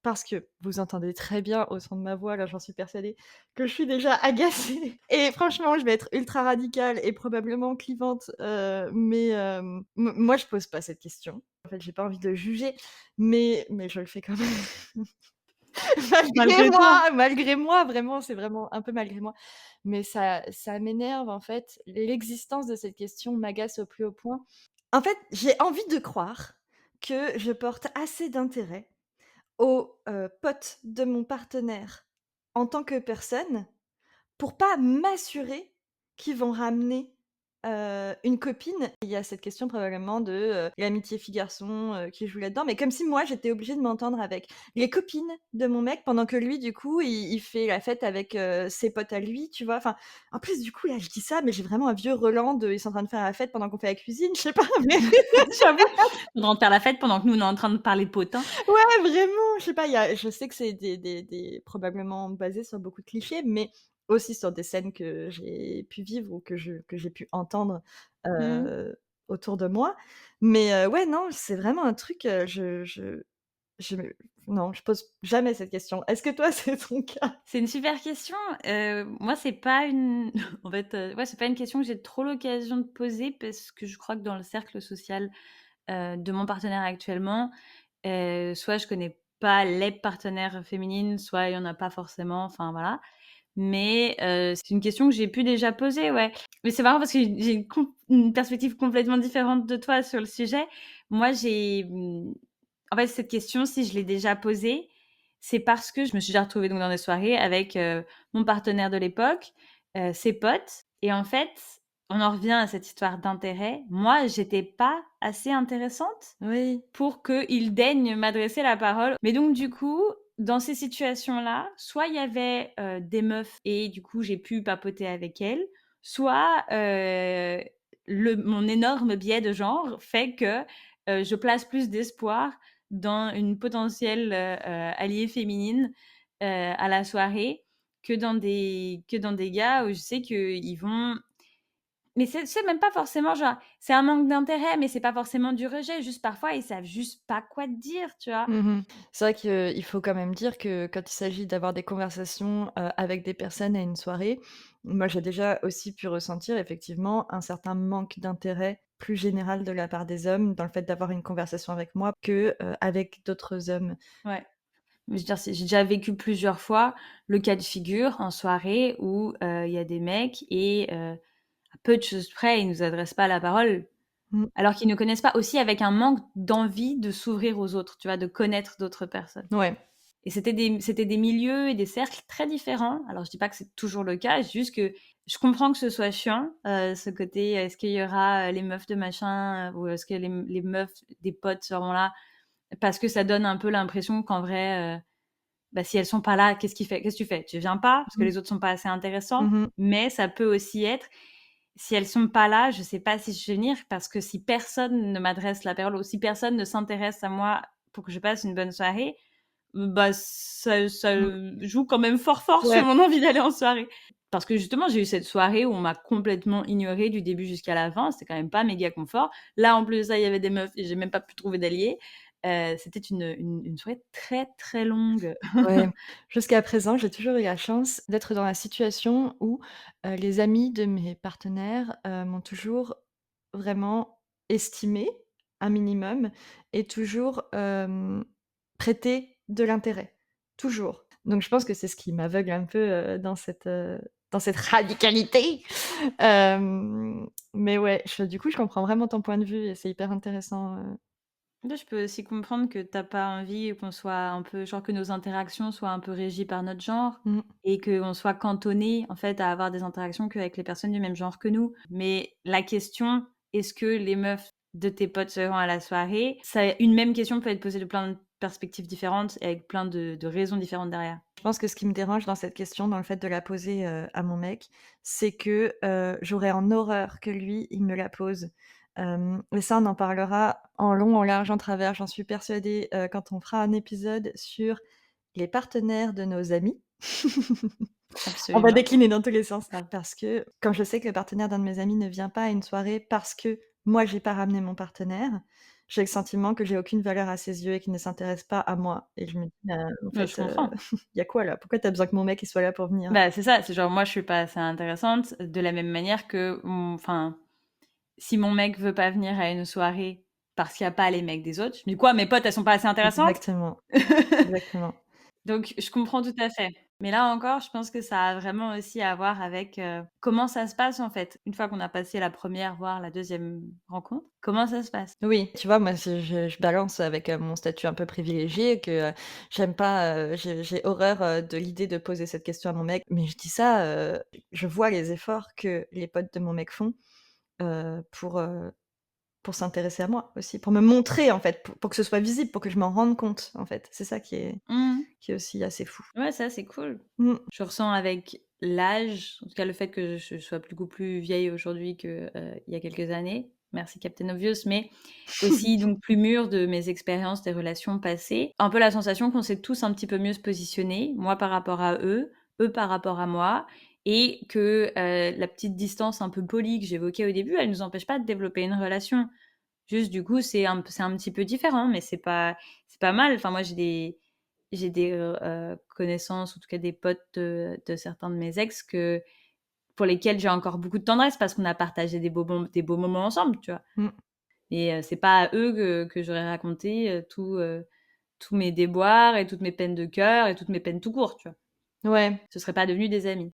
Parce que vous entendez très bien au son de ma voix, là, j'en suis persuadée, que je suis déjà agacée et franchement, je vais être ultra radicale et probablement clivante, mais moi, je pose pas cette question. En fait, j'ai pas envie de juger, mais je le fais quand même. Malgré toi? Malgré moi, vraiment, c'est vraiment un peu malgré moi. Mais ça m'énerve, en fait. L'existence de cette question m'agace au plus haut point. En fait, j'ai envie de croire que je porte assez d'intérêt aux, potes de mon partenaire en tant que personne, pour pas m'assurer qu'ils vont ramener, une copine. Il y a cette question probablement de, l'amitié fille-garçon, qui joue là-dedans, mais comme si moi j'étais obligée de m'entendre avec les copines de mon mec pendant que lui du coup il fait la fête avec, ses potes à lui, tu vois? Enfin, en plus du coup là je dis ça, mais j'ai vraiment un vieux Roland de: «Ils sont en train de faire la fête pendant qu'on fait la cuisine», je sais pas, mais J'avoue, on rentre faire la fête pendant que nous, on est en train de parler potin. ouais, vraiment, je sais pas, il y a je sais que c'est des probablement basé sur beaucoup de clichés, mais aussi sur des scènes que j'ai pu vivre ou que j'ai pu entendre, Mmh. heu, autour de moi. Mais ouais, non, c'est vraiment un truc, je me non, je pose jamais cette question. Est-ce que toi, c'est ton cas? C'est une super question. Moi, c'est pas une en fait, ouais, c'est pas une question que j'ai trop l'occasion de poser parce que je crois que dans le cercle social, de mon partenaire actuellement, soit je connais pas les partenaires féminines, soit il y en a pas forcément, enfin voilà. Mais c'est une question que j'ai pu déjà poser, ouais. Mais c'est marrant parce que j'ai une perspective complètement différente de toi sur le sujet. Moi, en fait, cette question, si je l'ai déjà posée, c'est parce que je me suis déjà retrouvée donc dans des soirées avec, mon partenaire de l'époque, ses potes et en fait, on en revient à cette histoire d'intérêt. Moi, j'étais pas assez intéressante Oui. pour qu'il daigne m'adresser la parole. Mais donc du coup, dans ces situations-là, soit il y avait, des meufs et du coup j'ai pu papoter avec elles, soit, mon énorme biais de genre fait que, je place plus d'espoir dans une potentielle, alliée féminine, à la soirée que dans des gars où je sais qu'ils vont mais c'est même pas forcément genre c'est un manque d'intérêt, mais c'est pas forcément du rejet, juste parfois ils savent juste pas quoi te dire, tu vois? Mmh. C'est vrai qu'il faut quand même dire que quand il s'agit d'avoir des conversations, avec des personnes à une soirée, moi j'ai déjà aussi pu ressentir effectivement un certain manque d'intérêt plus général de la part des hommes dans le fait d'avoir une conversation avec moi que, avec d'autres hommes. Ouais. Mais je veux dire, j'ai déjà vécu plusieurs fois le cas de figure en soirée où, il y a des mecs et à peu de choses près, ils nous adressent pas la parole, Mmh. alors qu'ils nous connaissent pas. Aussi avec un manque d'envie de s'ouvrir aux autres, tu vois? De connaître d'autres personnes. Ouais. Et c'était des milieux et des cercles très différents. Alors je dis pas que c'est toujours le cas, c'est juste que je comprends que ce soit chiant, ce côté, est-ce qu'il y aura, les meufs de machin, ou est-ce que les meufs des potes seront là? Parce que ça donne un peu l'impression qu'en vrai, bah, si elles sont pas là, qu'est-ce que tu fais? Tu viens pas parce que Mmh. les autres sont pas assez intéressants, Mmh. mais ça peut aussi être, si elles sont pas là, je sais pas si je vais venir parce que si personne ne m'adresse la parole ou si personne ne s'intéresse à moi pour que je passe une bonne soirée, bah, ça Mmh. joue quand même fort, fort sur Ouais. mon envie d'aller en soirée. Parce que justement, j'ai eu cette soirée où on m'a complètement ignorée du début jusqu'à la fin, c'était quand même pas méga confort. Là, en plus de ça, il y avait des meufs et j'ai même pas pu trouver d'alliés. C'était une soirée très, très longue. Ouais, jusqu'à présent, j'ai toujours eu la chance d'être dans la situation où, les amis de mes partenaires, m'ont toujours vraiment estimée, un minimum et toujours, prêté de l'intérêt, toujours. Donc je pense que c'est ce qui m'aveugle un peu, dans cette radicalité. Mais ouais, du coup, je comprends vraiment ton point de vue et c'est hyper intéressant, Là, je peux aussi comprendre que tu pas envie qu'on soit un peu genre que nos interactions soient un peu régies par notre genre Mmh. et qu'on soit cantonné en fait, à avoir des interactions qu'avec les personnes du même genre que nous. Mais la question: «Est-ce que les meufs de tes potes seront à la soirée?» ça une même question peut être posée de plein de perspectives différentes et avec plein de raisons différentes derrière. Je pense que ce qui me dérange dans cette question, dans le fait de la poser, à mon mec, c'est que, j'aurais en horreur que lui, il me la pose. Et ça, on en parlera en long, en large, en travers, j'en suis persuadée, quand on fera un épisode sur les partenaires de nos amis. On va Absolument. décliner dans tous les sens. Grave. Parce que quand je sais que le partenaire d'un de mes amis ne vient pas à une soirée parce que moi j'ai pas ramené mon partenaire, j'ai le sentiment que j'ai aucune valeur à ses yeux et qu'il ne s'intéresse pas à moi et je me dis: «Bah, en Je fait, comprends. il y a quoi là? Pourquoi tu as besoin que mon mec il soit là pour venir?» Bah, c'est ça, c'est genre moi je suis pas assez intéressante de la même manière que enfin, si mon mec veut pas venir à une soirée parce qu'il y a pas les mecs des autres, je me dis: «Quoi, mes potes elles sont pas assez intéressantes?» Exactement, exactement. Donc je comprends tout à fait. Mais là encore, je pense que ça a vraiment aussi à voir avec, comment ça se passe en fait. Une fois qu'on a passé la première voire la deuxième rencontre, comment ça se passe? Oui, tu vois, moi, je balance avec, mon statut un peu privilégié que, j'aime pas, j'ai horreur, de l'idée de poser cette question à mon mec. Mais je dis ça, je vois les efforts que les potes de mon mec font, heu, pour, heu, pour s'intéresser à moi aussi, pour me montrer en fait, pour que ce soit visible, pour que je m'en rende compte en fait. C'est ça Mmh. qui est aussi assez fou. Ouais, ça c'est cool. Mmh. Je ressens avec l'âge, en tout cas le fait que je sois beaucoup plus vieille aujourd'hui que, il y a quelques années, merci Captain Obvious, mais aussi donc plus mûre de mes expériences, des relations passées. Un peu la sensation qu'on sait tous un petit peu mieux se positionner, moi par rapport à eux par rapport à moi et que, la petite distance un peu polie que j'évoquais au début, elle nous empêche pas de développer une relation. Juste du coup, c'est un petit peu différent, mais c'est pas mal. Enfin moi j'ai des, connaissances, en tout cas des potes de certains de mes ex que pour lesquels j'ai encore beaucoup de tendresse parce qu'on a partagé des beaux moments ensemble, tu vois? Mmh. Et c'est pas à eux que j'aurais raconté, tous mes déboires et toutes mes peines de cœur et toutes mes peines tout court, tu vois? Ouais. Ce serait pas devenus des amis.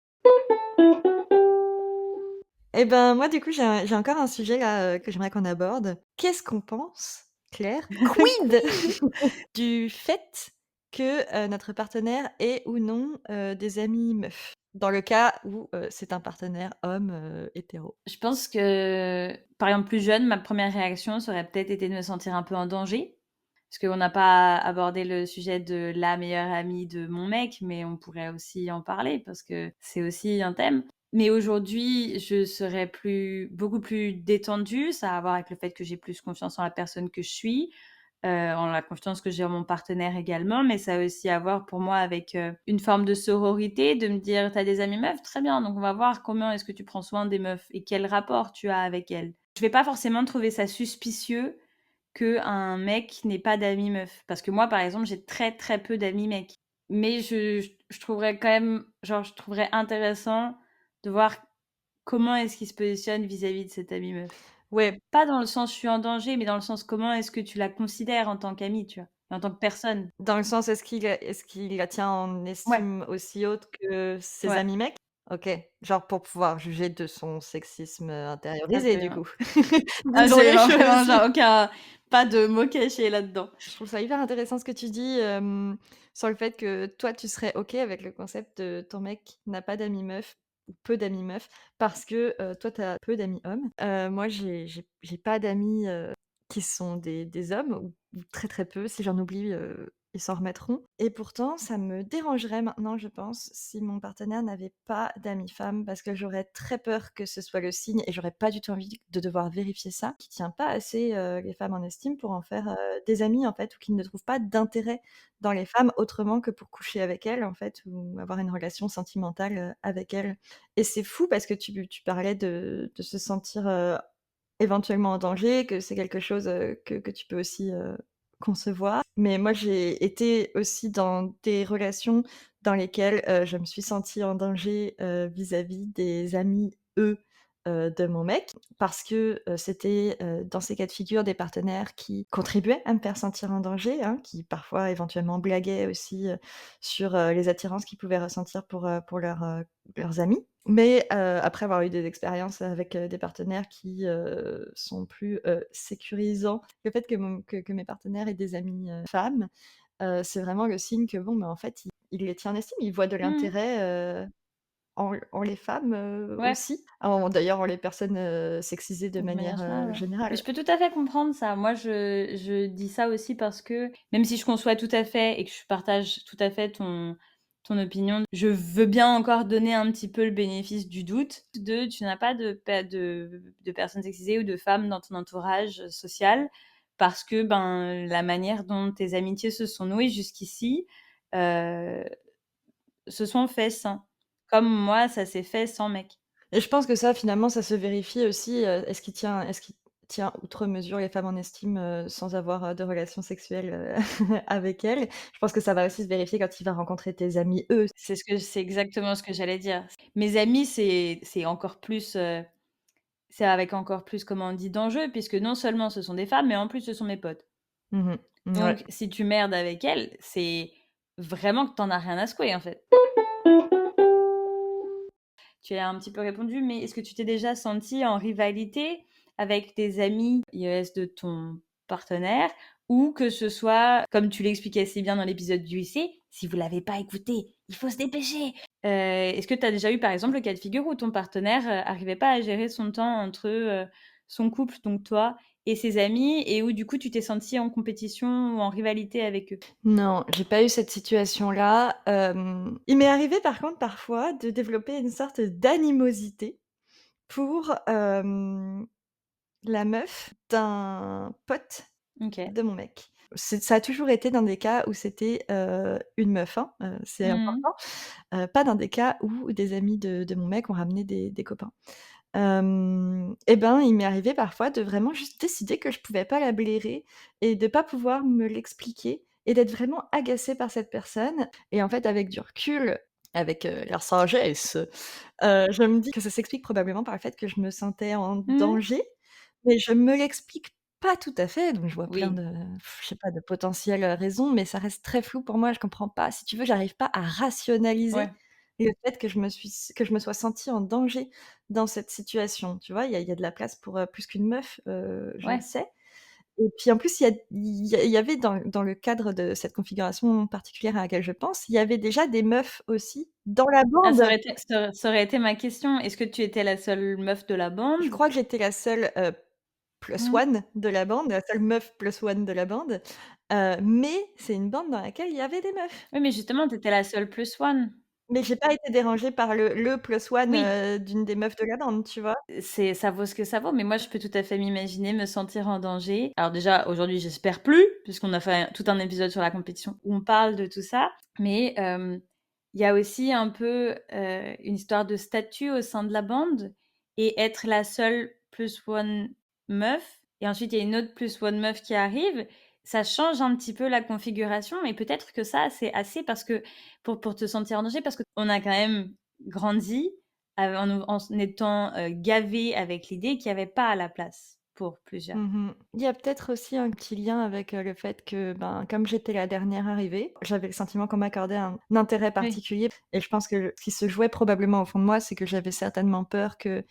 Et ben, moi, du coup, j'ai encore un sujet là, que j'aimerais qu'on aborde. Qu'est-ce qu'on pense, Claire, quid Quid! du fait que, notre partenaire ait ou non, des amis meufs? Dans le cas où, c'est un partenaire homme, hétéro. Je pense que, par exemple, plus jeune, ma première réaction, ça aurait peut-être été de me sentir un peu en danger. Parce qu'on n'a pas abordé le sujet de la meilleure amie de mon mec, mais on pourrait aussi en parler parce que c'est aussi un thème. Mais aujourd'hui, je serais beaucoup plus détendue. Ça a à voir avec le fait que j'ai plus confiance en la personne que je suis, en la confiance que j'ai en mon partenaire également, mais ça a aussi à voir pour moi avec, une forme de sororité, de me dire: «Tu as des amies meufs? Très bien, donc on va voir comment est-ce que tu prends soin des meufs et quel rapport tu as avec elles». Je vais pas forcément trouver ça suspicieux qu'un mec n'ait pas d'amis meufs. Parce que moi, par exemple, j'ai très, très peu d'amis mecs. Mais je trouverais quand même genre, je trouverais intéressant de voir comment est-ce qu'il se positionne vis-à-vis de cette amie meuf. Ouais, Pas dans le sens je suis en danger, mais dans le sens comment est-ce que tu la considères en tant qu'amie, tu vois? En tant que personne. dans le sens, est-ce qu'il la tient en Ouais, estime aussi haute que ses ouais, amis mecs? OK, genre pour pouvoir juger de son sexisme, intériorisé du absolument. coup. Disons les Absolument, vraiment, choses. genre aucun pas de mots cachés là-dedans. Je trouve ça hyper intéressant ce que tu dis, sur le fait que toi, tu serais OK avec le concept de ton mec n'a pas d'amis meufs ou peu d'amis meufs parce que, toi, tu as peu d'amis hommes. Moi, j'ai pas d'amis, qui sont des hommes ou très, très peu. Si j'en oublie, ils s'en remettront et pourtant ça me dérangerait maintenant, je pense, si mon partenaire n'avait pas d'amis femmes parce que j'aurais très peur que ce soit le signe et j'aurais pas du tout envie de devoir vérifier ça, qu'il tient pas assez, les femmes en estime pour en faire, des amis, en fait, ou qu'il ne trouve pas d'intérêt dans les femmes autrement que pour coucher avec elles, en fait, ou avoir une relation sentimentale, avec elles et c'est fou parce que tu parlais de se sentir, éventuellement en danger, que c'est quelque chose, que tu peux aussi, concevoir. Mais moi, j'ai été aussi dans des relations dans lesquelles, je me suis sentie en danger, vis-à-vis des amis, eux, de mon mec parce que, c'était, dans ces cas de figure des partenaires qui contribuaient à me faire sentir en danger, hein, qui parfois éventuellement blaguaient aussi, sur, les attirances qu'ils pouvaient ressentir pour leurs amis. Mais, après avoir eu des expériences avec, des partenaires qui, sont plus, sécurisants, le fait que mes partenaires aient des amis, femmes, c'est vraiment le signe que bon, bah, en fait, il les tient en estime. Il voit de Mmh. l'intérêt, en les femmes, Ouais, aussi. D'ailleurs en les personnes, sexisées de de manière, manière générale, ouais. Mais générale. je peux tout à fait comprendre ça. Moi, je dis ça aussi parce que même si je conçois tout à fait et que je partage tout à fait ton opinion, je veux bien encore donner un petit peu le bénéfice du doute de tu n'as pas de personnes sexisées ou de femmes dans ton entourage social parce que, ben, la manière dont tes amitiés se sont nouées jusqu'ici, heu, se sont faites sans. Comme moi, ça s'est fait sans mec. Et je pense que ça, finalement, ça se vérifie aussi, est-ce qu'il tient outre mesure les femmes en estime, sans avoir, de relations sexuelles, avec elles? Je pense que ça va aussi se vérifier quand il va rencontrer tes amis, eux. C'est exactement ce que j'allais dire. Mes amis, c'est encore plus, c'est avec encore plus, comment on dit, d'enjeu puisque non seulement ce sont des femmes, mais en plus ce sont mes potes. Mmh mh. Ouais. Donc si tu merdes avec elles, c'est vraiment que tu en as rien à secouer, en fait. Tu as un petit peu répondu, mais est-ce que tu t'es déjà sentie en rivalité avec des amis IES de ton partenaire ou que ce soit, comme tu l'expliquais si bien dans l'épisode du lycée, si vous l'avez pas écouté, il faut se dépêcher. Est-ce que tu as déjà eu, par exemple, le cas de figure où ton partenaire, arrivait pas à gérer son temps entre, son couple, donc toi, et ses amis et où du coup tu t'es sentie en compétition ou en rivalité avec eux? Non, j'ai pas eu cette situation-là. Il m'est arrivé par contre parfois de développer une sorte d'animosité pour, la meuf d'un pote OK. de mon mec. Ça a toujours été dans des cas où c'était, une meuf, hein, c'est Mmh. important, pas dans des cas où des amis de mon mec ont ramené des copains. Et ben, il m'est arrivé parfois de vraiment juste décider que je pouvais pas la blairer et de pas pouvoir me l'expliquer et d'être vraiment agacée par cette personne et en fait, avec du recul, avec, la sagesse, je me dis que ça s'explique probablement par le fait que je me sentais en Mmh. danger, mais je me l'explique pas tout à fait, donc je vois plein Oui. de je sais pas, de potentielles, raisons, mais ça reste très flou pour moi, je comprends pas. Si tu veux, j'arrive pas à rationaliser Ouais. le fait que je me sois sentie en danger dans cette situation, tu vois? Il y a de la place pour, plus qu'une meuf, je le Ouais. sais et puis en plus, il y avait dans le cadre de cette configuration particulière à laquelle je pense, il y avait déjà des meufs aussi dans la Ah, bande. ça aurait été ma question. Est-ce que tu étais la seule meuf de la Je bande? crois que j'étais la seule, plus Mmh. one de la bande, la seule meuf plus one de la bande, mais c'est une bande dans laquelle il y avait des meufs. Oui, mais justement, tu étais la seule plus one. Mais j'ai pas été dérangée par le plus one, Oui, d'une des meufs de la bande, tu vois? ça vaut ce que ça vaut, mais moi, je peux tout à fait m'imaginer me sentir en danger. Alors déjà, aujourd'hui, j'espère plus, puisqu'on a fait tout un épisode sur la compétition où on parle de tout ça, mais il y a aussi un peu, une histoire de statut au sein de la bande et être la seule plus one meuf et ensuite il y a une autre plus one meuf qui arrive, ça change un petit peu la configuration et peut-être que ça, c'est assez parce que pour te sentir en danger parce qu'on a quand même grandi en étant, gavés avec l'idée qu'il y avait pas la place pour plusieurs. Mmh. Il y a peut-être aussi un petit lien avec, le fait que, ben, comme j'étais la dernière arrivée, j'avais le sentiment qu'on m'accordait un intérêt Oui. particulier et je pense que ce qui se jouait probablement au fond de moi, c'est que j'avais certainement peur que,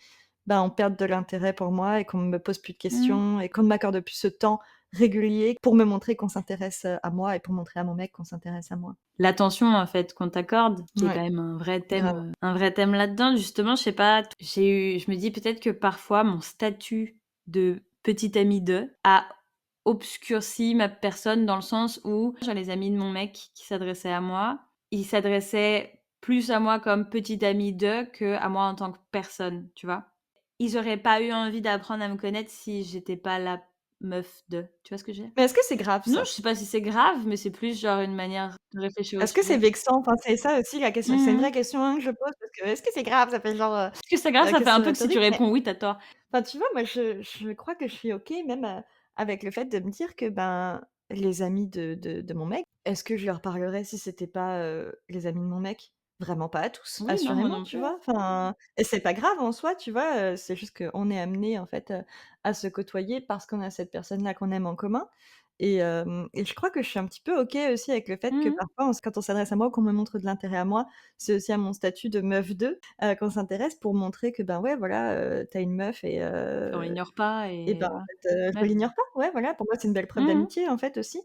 ben, on perde de l'intérêt pour moi et qu'on me pose plus de Mmh. questions et qu'on ne m'accorde plus ce temps régulier pour me montrer qu'on s'intéresse, à moi et pour montrer à mon mec qu'on s'intéresse à moi. L'attention, en fait, qu'on t'accorde, qui est Ouais, quand même grave. un vrai thème là-dedans. Justement, je sais pas, je me dis peut-être que parfois mon statut de petite amie de a obscurci ma personne dans le sens où genre les amis de mon mec qui s'adressaient à moi, ils s'adressaient plus à moi comme petite amie de que à moi en tant que personne, tu vois? Ils auraient pas eu envie d'apprendre à me connaître si j'étais pas la meuf de. Tu vois ce que je veux dire? Mais est-ce que c'est grave Non, ça? je sais pas si c'est grave, mais c'est plus genre une manière de réfléchir au Est-ce que c'est sujet. vexant? Enfin, c'est ça aussi la question. C'est une Mmh vraie mh. question, hein, que je pose parce que est-ce que c'est grave? Ça fait genre, Parce que c'est grave, ça fait un question peu que si tu rhétorique, mais réponds oui, tu as tort. enfin, tu vois, moi, je crois que je suis OK même, avec le fait de me dire que, ben, les amis de mon mec, est-ce que je leur parlerais si c'était pas, les amis de mon mec? Vraiment pas à tous, Oui, non, moi assurément, non tu plus, hein. vois? Enfin et c'est pas grave en soi, tu vois? C'est juste qu'on est amené en fait, à se côtoyer parce qu'on a cette personne-là qu'on aime en commun et je crois que je suis un petit peu OK aussi avec le fait que Mmh. parfois quand on s'adresse à moi, qu'on me montre de l'intérêt à moi, c'est aussi à mon statut de meuf d'eux, qu'on s'intéresse pour montrer que, ben, ouais, voilà, tu une meuf Qu'on ignore pas et et ben, en voilà. fait, je Ouais. l'ignore pas. Ouais, voilà, pour moi, c'est une belle preuve Mmh mh. d'amitié, en fait, aussi.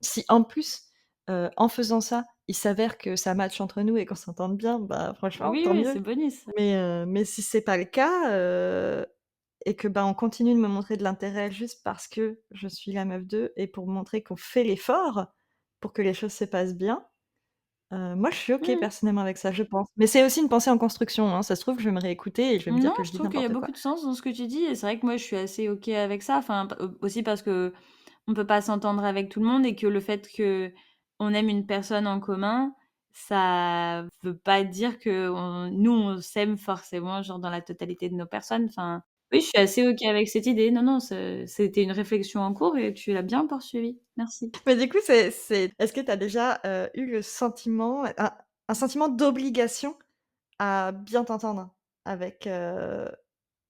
Si en plus, en faisant ça, il s'avère que ça matche entre nous et qu'on s'entende bien, bah, franchement, Oui, tant oui, mieux. c'est bonus. Mais si c'est pas le cas, et que, ben, on continue de me montrer de l'intérêt juste parce que je suis la meuf d'eux et pour montrer qu'on fait l'effort pour que les choses se passent bien, moi, je suis OK Mmh mh. personnellement avec ça, je pense. Mais c'est aussi une pensée en construction, hein. Ça se trouve, je vais me réécouter et je vais me dire Non, que je je dis trouve qu'il y a n'importe beaucoup quoi. de sens dans ce que tu dis et c'est vrai que moi je suis assez OK avec ça. Enfin, aussi parce qu'on peut pas s'entendre avec tout le monde et que le fait qu'on aime une personne en commun, ça veut pas dire que nous on s'aime forcément genre dans la totalité de nos personnes. Enfin, oui, je suis assez OK avec cette idée. Non, non, c'était une réflexion en cours et tu l'as bien poursuivie. Merci. Mais du coup, c'est est-ce que tu as déjà, eu le sentiment, un sentiment d'obligation à bien t'entendre avec,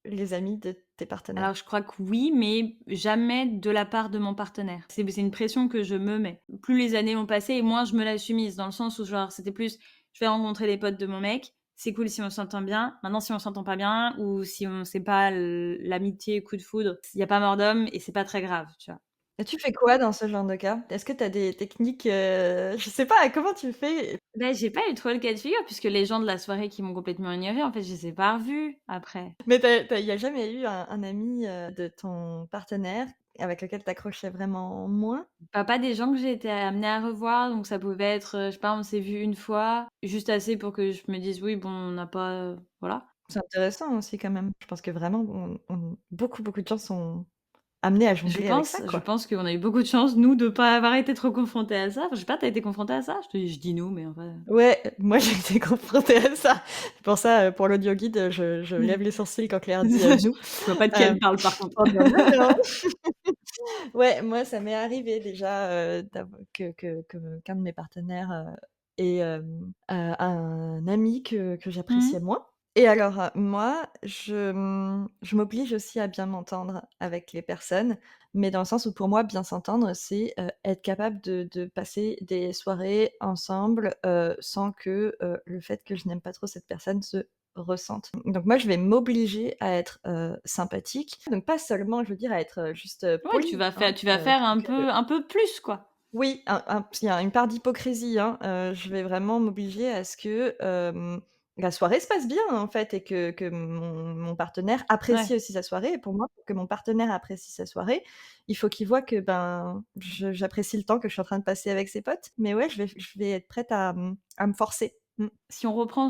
les amis de tes Alors partenaires? je crois que oui, mais jamais de la part de mon partenaire. C'est une pression que je me mets. Plus les années ont passé et moins je me la suis mise, dans le sens où genre c'était plus: «Je vais rencontrer les potes de mon mec, c'est cool si on s'entend bien. Maintenant si on s'entend pas bien ou si on c'est pas l'amitié coup de foudre, il y a pas mort d'homme et c'est pas très grave», tu vois? Et tu fais quoi dans ce genre de cas? Est-ce que tu as des techniques, je sais pas, comment tu fais? Bah, j'ai pas eu trop le cas de figure puisque les gens de la soirée qui m'ont complètement ignorée, en fait, je les ai pas revus après. Mais il y a jamais eu un ami, de ton partenaire avec lequel tu accrochais vraiment moins? Pas des gens que j'ai été amenée à revoir, donc ça pouvait être, je sais pas, on s'est vu une fois, juste assez pour que je me dise: «Oui, bon, on n'a pas» voilà. C'est intéressant aussi quand même. Je pense que vraiment beaucoup de gens sont amenés à Je jongler avec ça, pense je quoi. pense qu'on a eu beaucoup de chance, nous, de pas avoir été trop confrontés à ça. Enfin, je sais pas, tu as été confrontée à ça? Je dis «nous», mais en vrai, Ouais, moi j'ai été confrontée à ça. C'est pour ça, pour l'audio guide, je lève les sourcils quand Claire dit, «nous». je vois pas de qui elle Hem, parle par contre. oh non, non, non. Ouais, moi ça m'est arrivé déjà, qu'un de mes partenaires, ait, un ami que Mmh. j'appréciais moins et alors, moi je m'oblige aussi à bien m'entendre avec les personnes, mais dans le sens où pour moi bien s'entendre, c'est, être capable de passer des soirées ensemble, sans que, le fait que je n'aime pas trop cette personne se ressente. Donc moi je vais m'obliger à être, sympathique, donc pas seulement je veux dire à être, juste, Ouais, polie, hein, tu vas faire un peu plus, quoi. oui, il y a une part d'hypocrisie, hein, je vais vraiment m'obliger à ce que, la soirée se passe bien, en fait et que mon partenaire Ouais. apprécie aussi sa soirée et pour moi, pour que mon partenaire apprécie sa soirée, il faut qu'il voit que, ben, j'apprécie le temps que je suis en train de passer avec ses potes. Mais ouais, je vais être prête à me forcer. Mmh. Si on reprend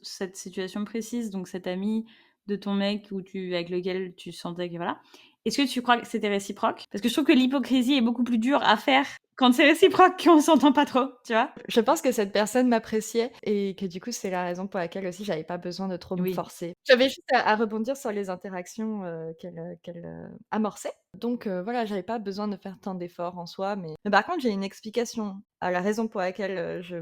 cette situation précise, donc cet ami de ton mec avec lequel tu sentais que voilà, est-ce que tu crois que c'était réciproque? Parce que je trouve que l'hypocrisie est beaucoup plus dure à faire quand c'est réciproque, qu'on s'entend pas trop, tu vois? Je pense que cette personne m'appréciait et que du coup, c'est la raison pour laquelle aussi j'avais pas besoin de trop me Oui. forcer. J'avais juste à rebondir sur les interactions, qu'elle, amorçait. Donc voilà, j'avais pas besoin de faire tant d'efforts en soi, mais par contre, j'ai une explication à la raison pour laquelle, je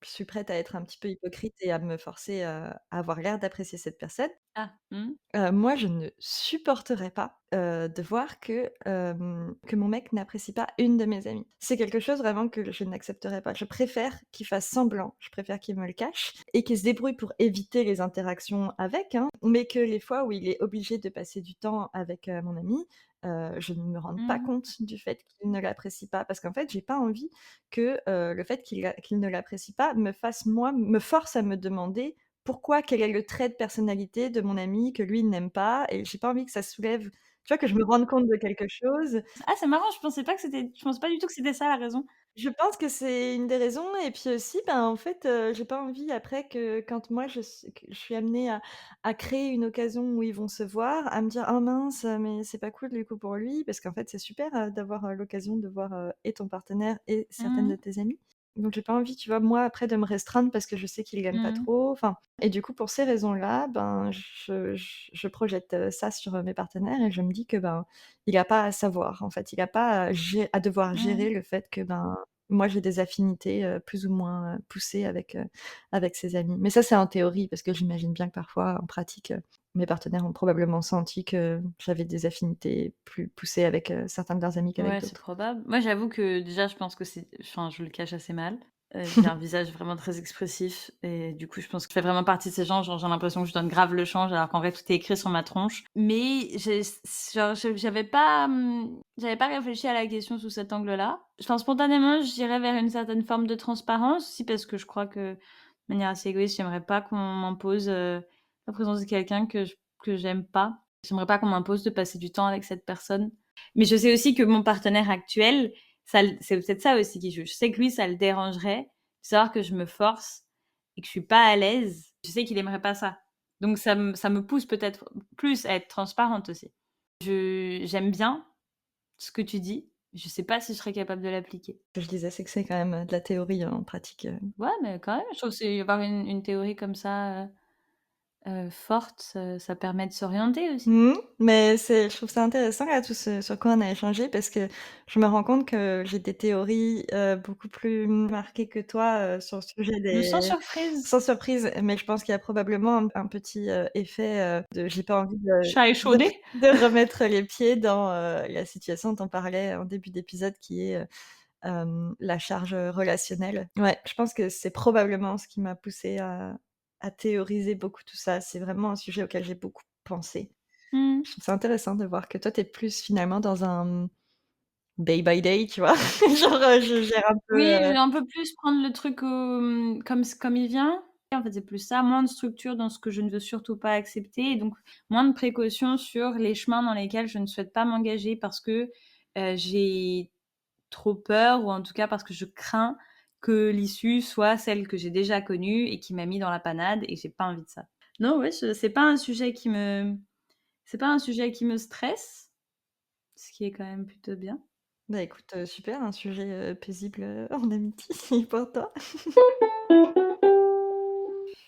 suis prête à être un petit peu hypocrite et à me forcer, à avoir l'air d'apprécier cette personne. Ah, mmh. Moi, je ne supporterais pas, de voir que mon mec n'apprécie pas une de mes amies. C'est quelque chose vraiment que je n'accepterais pas. Je préfère qu'il fasse semblant, je préfère qu'il me le cache et qu'il se débrouille pour éviter les interactions avec, hein, mais que les fois où il est obligé de passer du temps avec, mon ami, je ne me rende pas Mmh. compte du fait qu'il ne l'apprécie pas. Parce qu'en fait, j'ai pas envie que, le fait qu'il ne l'apprécie pas me force à me demander pourquoi? Quel est le trait de personnalité de mon ami que lui, il n'aime pas? Et j'ai pas envie que ça soulève tu vois, que je me rende compte de quelque chose. Ah, c'est marrant, je pensais pas du tout que c'était ça la raison. Je pense que c'est une des raisons et puis aussi, ben, en fait, j'ai pas envie après que quand moi que je suis amenée à créer une occasion où ils vont se voir, à me dire: «Oh mince, mais c'est pas cool du coup pour lui». Parce qu'en fait, c'est super, d'avoir, l'occasion de voir, et ton partenaire et certaines de Mmh. tes amies. Donc j'ai pas envie, tu vois, moi après de me restreindre parce que je sais qu'il l'aime pas Mmh. trop, enfin et du coup pour ces raisons-là, ben, je projette, ça sur, mes partenaires et je me dis que, ben, il a pas à savoir en fait. Il a pas à devoir Mmh. gérer le fait que, ben moi j'ai des affinités plus ou moins poussées avec ses amis. Mais ça, c'est en théorie, parce que j'imagine bien que parfois, en pratique, mes partenaires ont probablement senti que j'avais des affinités plus poussées avec certains de leurs amis qu'avec Ouais, c'est d'autres. probable. Moi, j'avoue que déjà, je pense que enfin, je le cache assez mal. J'ai un visage vraiment très expressif et du coup, je pense que je fais vraiment partie de ces gens, genre, j'ai l'impression que je donne grave le change alors qu'en vrai, tout est écrit sur ma tronche. Mais j'avais pas réfléchi à la question sous cet angle-là. Enfin, spontanément, j'irais vers une certaine forme de transparence aussi parce que je crois que, de manière assez égoïste, j'aimerais pas qu'on m'impose la présence de quelqu'un que j'aime pas. J'aimerais pas qu'on m'impose de passer du temps avec cette personne. Mais je sais aussi que mon partenaire actuel, c'est peut-être ça aussi qui joue. Je sais que lui, ça le dérangerait de savoir que je me force et que je suis pas à l'aise. Je sais qu'il aimerait pas ça. Donc ça me pousse peut-être plus à être transparente aussi. J'aime bien ce que tu dis. Je sais pas si je serais capable de l'appliquer. Ce que je disais, c'est que c'est quand même de la théorie en pratique. Ouais, mais quand même, je trouve que c'est avoir une théorie comme ça forte, ça permet de s'orienter aussi. Mais je trouve ça intéressant là, tout ce sur quoi on a échangé, parce que je me rends compte que j'ai des théories beaucoup plus marquées que toi sur le sujet Sans des surprise. sans surprise, mais je pense qu'il y a probablement un petit effet de j'ai pas envie Chat échaudé. de remettre les pieds dans la situation dont on parlait en début d'épisode, qui est la charge relationnelle. Ouais, je pense que c'est probablement ce qui m'a poussée à théoriser beaucoup tout ça. C'est vraiment un sujet auquel j'ai beaucoup pensé. Mmh. Je trouve ça intéressant de voir que toi, tu es plus finalement dans un day by day, tu vois? Genre, je gère un peu, Oui, un peu plus prendre le truc, comme il vient. En fait, c'est plus ça, moins de structure dans ce que je ne veux surtout pas accepter et donc moins de précautions sur les chemins dans lesquels je ne souhaite pas m'engager parce que, j'ai trop peur ou en tout cas parce que je crains que l'issue soit celle que j'ai déjà connue et qui m'a mis dans la panade et j'ai pas envie de ça. Non, ouais, c'est pas un sujet qui me stresse, ce qui est quand même plutôt bien. bah, écoute, super, un sujet paisible en amitié pour toi.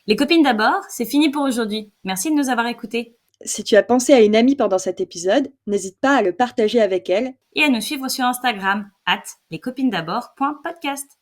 Les copines d'abord, c'est fini pour aujourd'hui. Merci de nous avoir écoutés. Si tu as pensé à une amie pendant cet épisode, n'hésite pas à le partager avec elle. Et à nous suivre sur Instagram, @lescopinesdabord.podcast.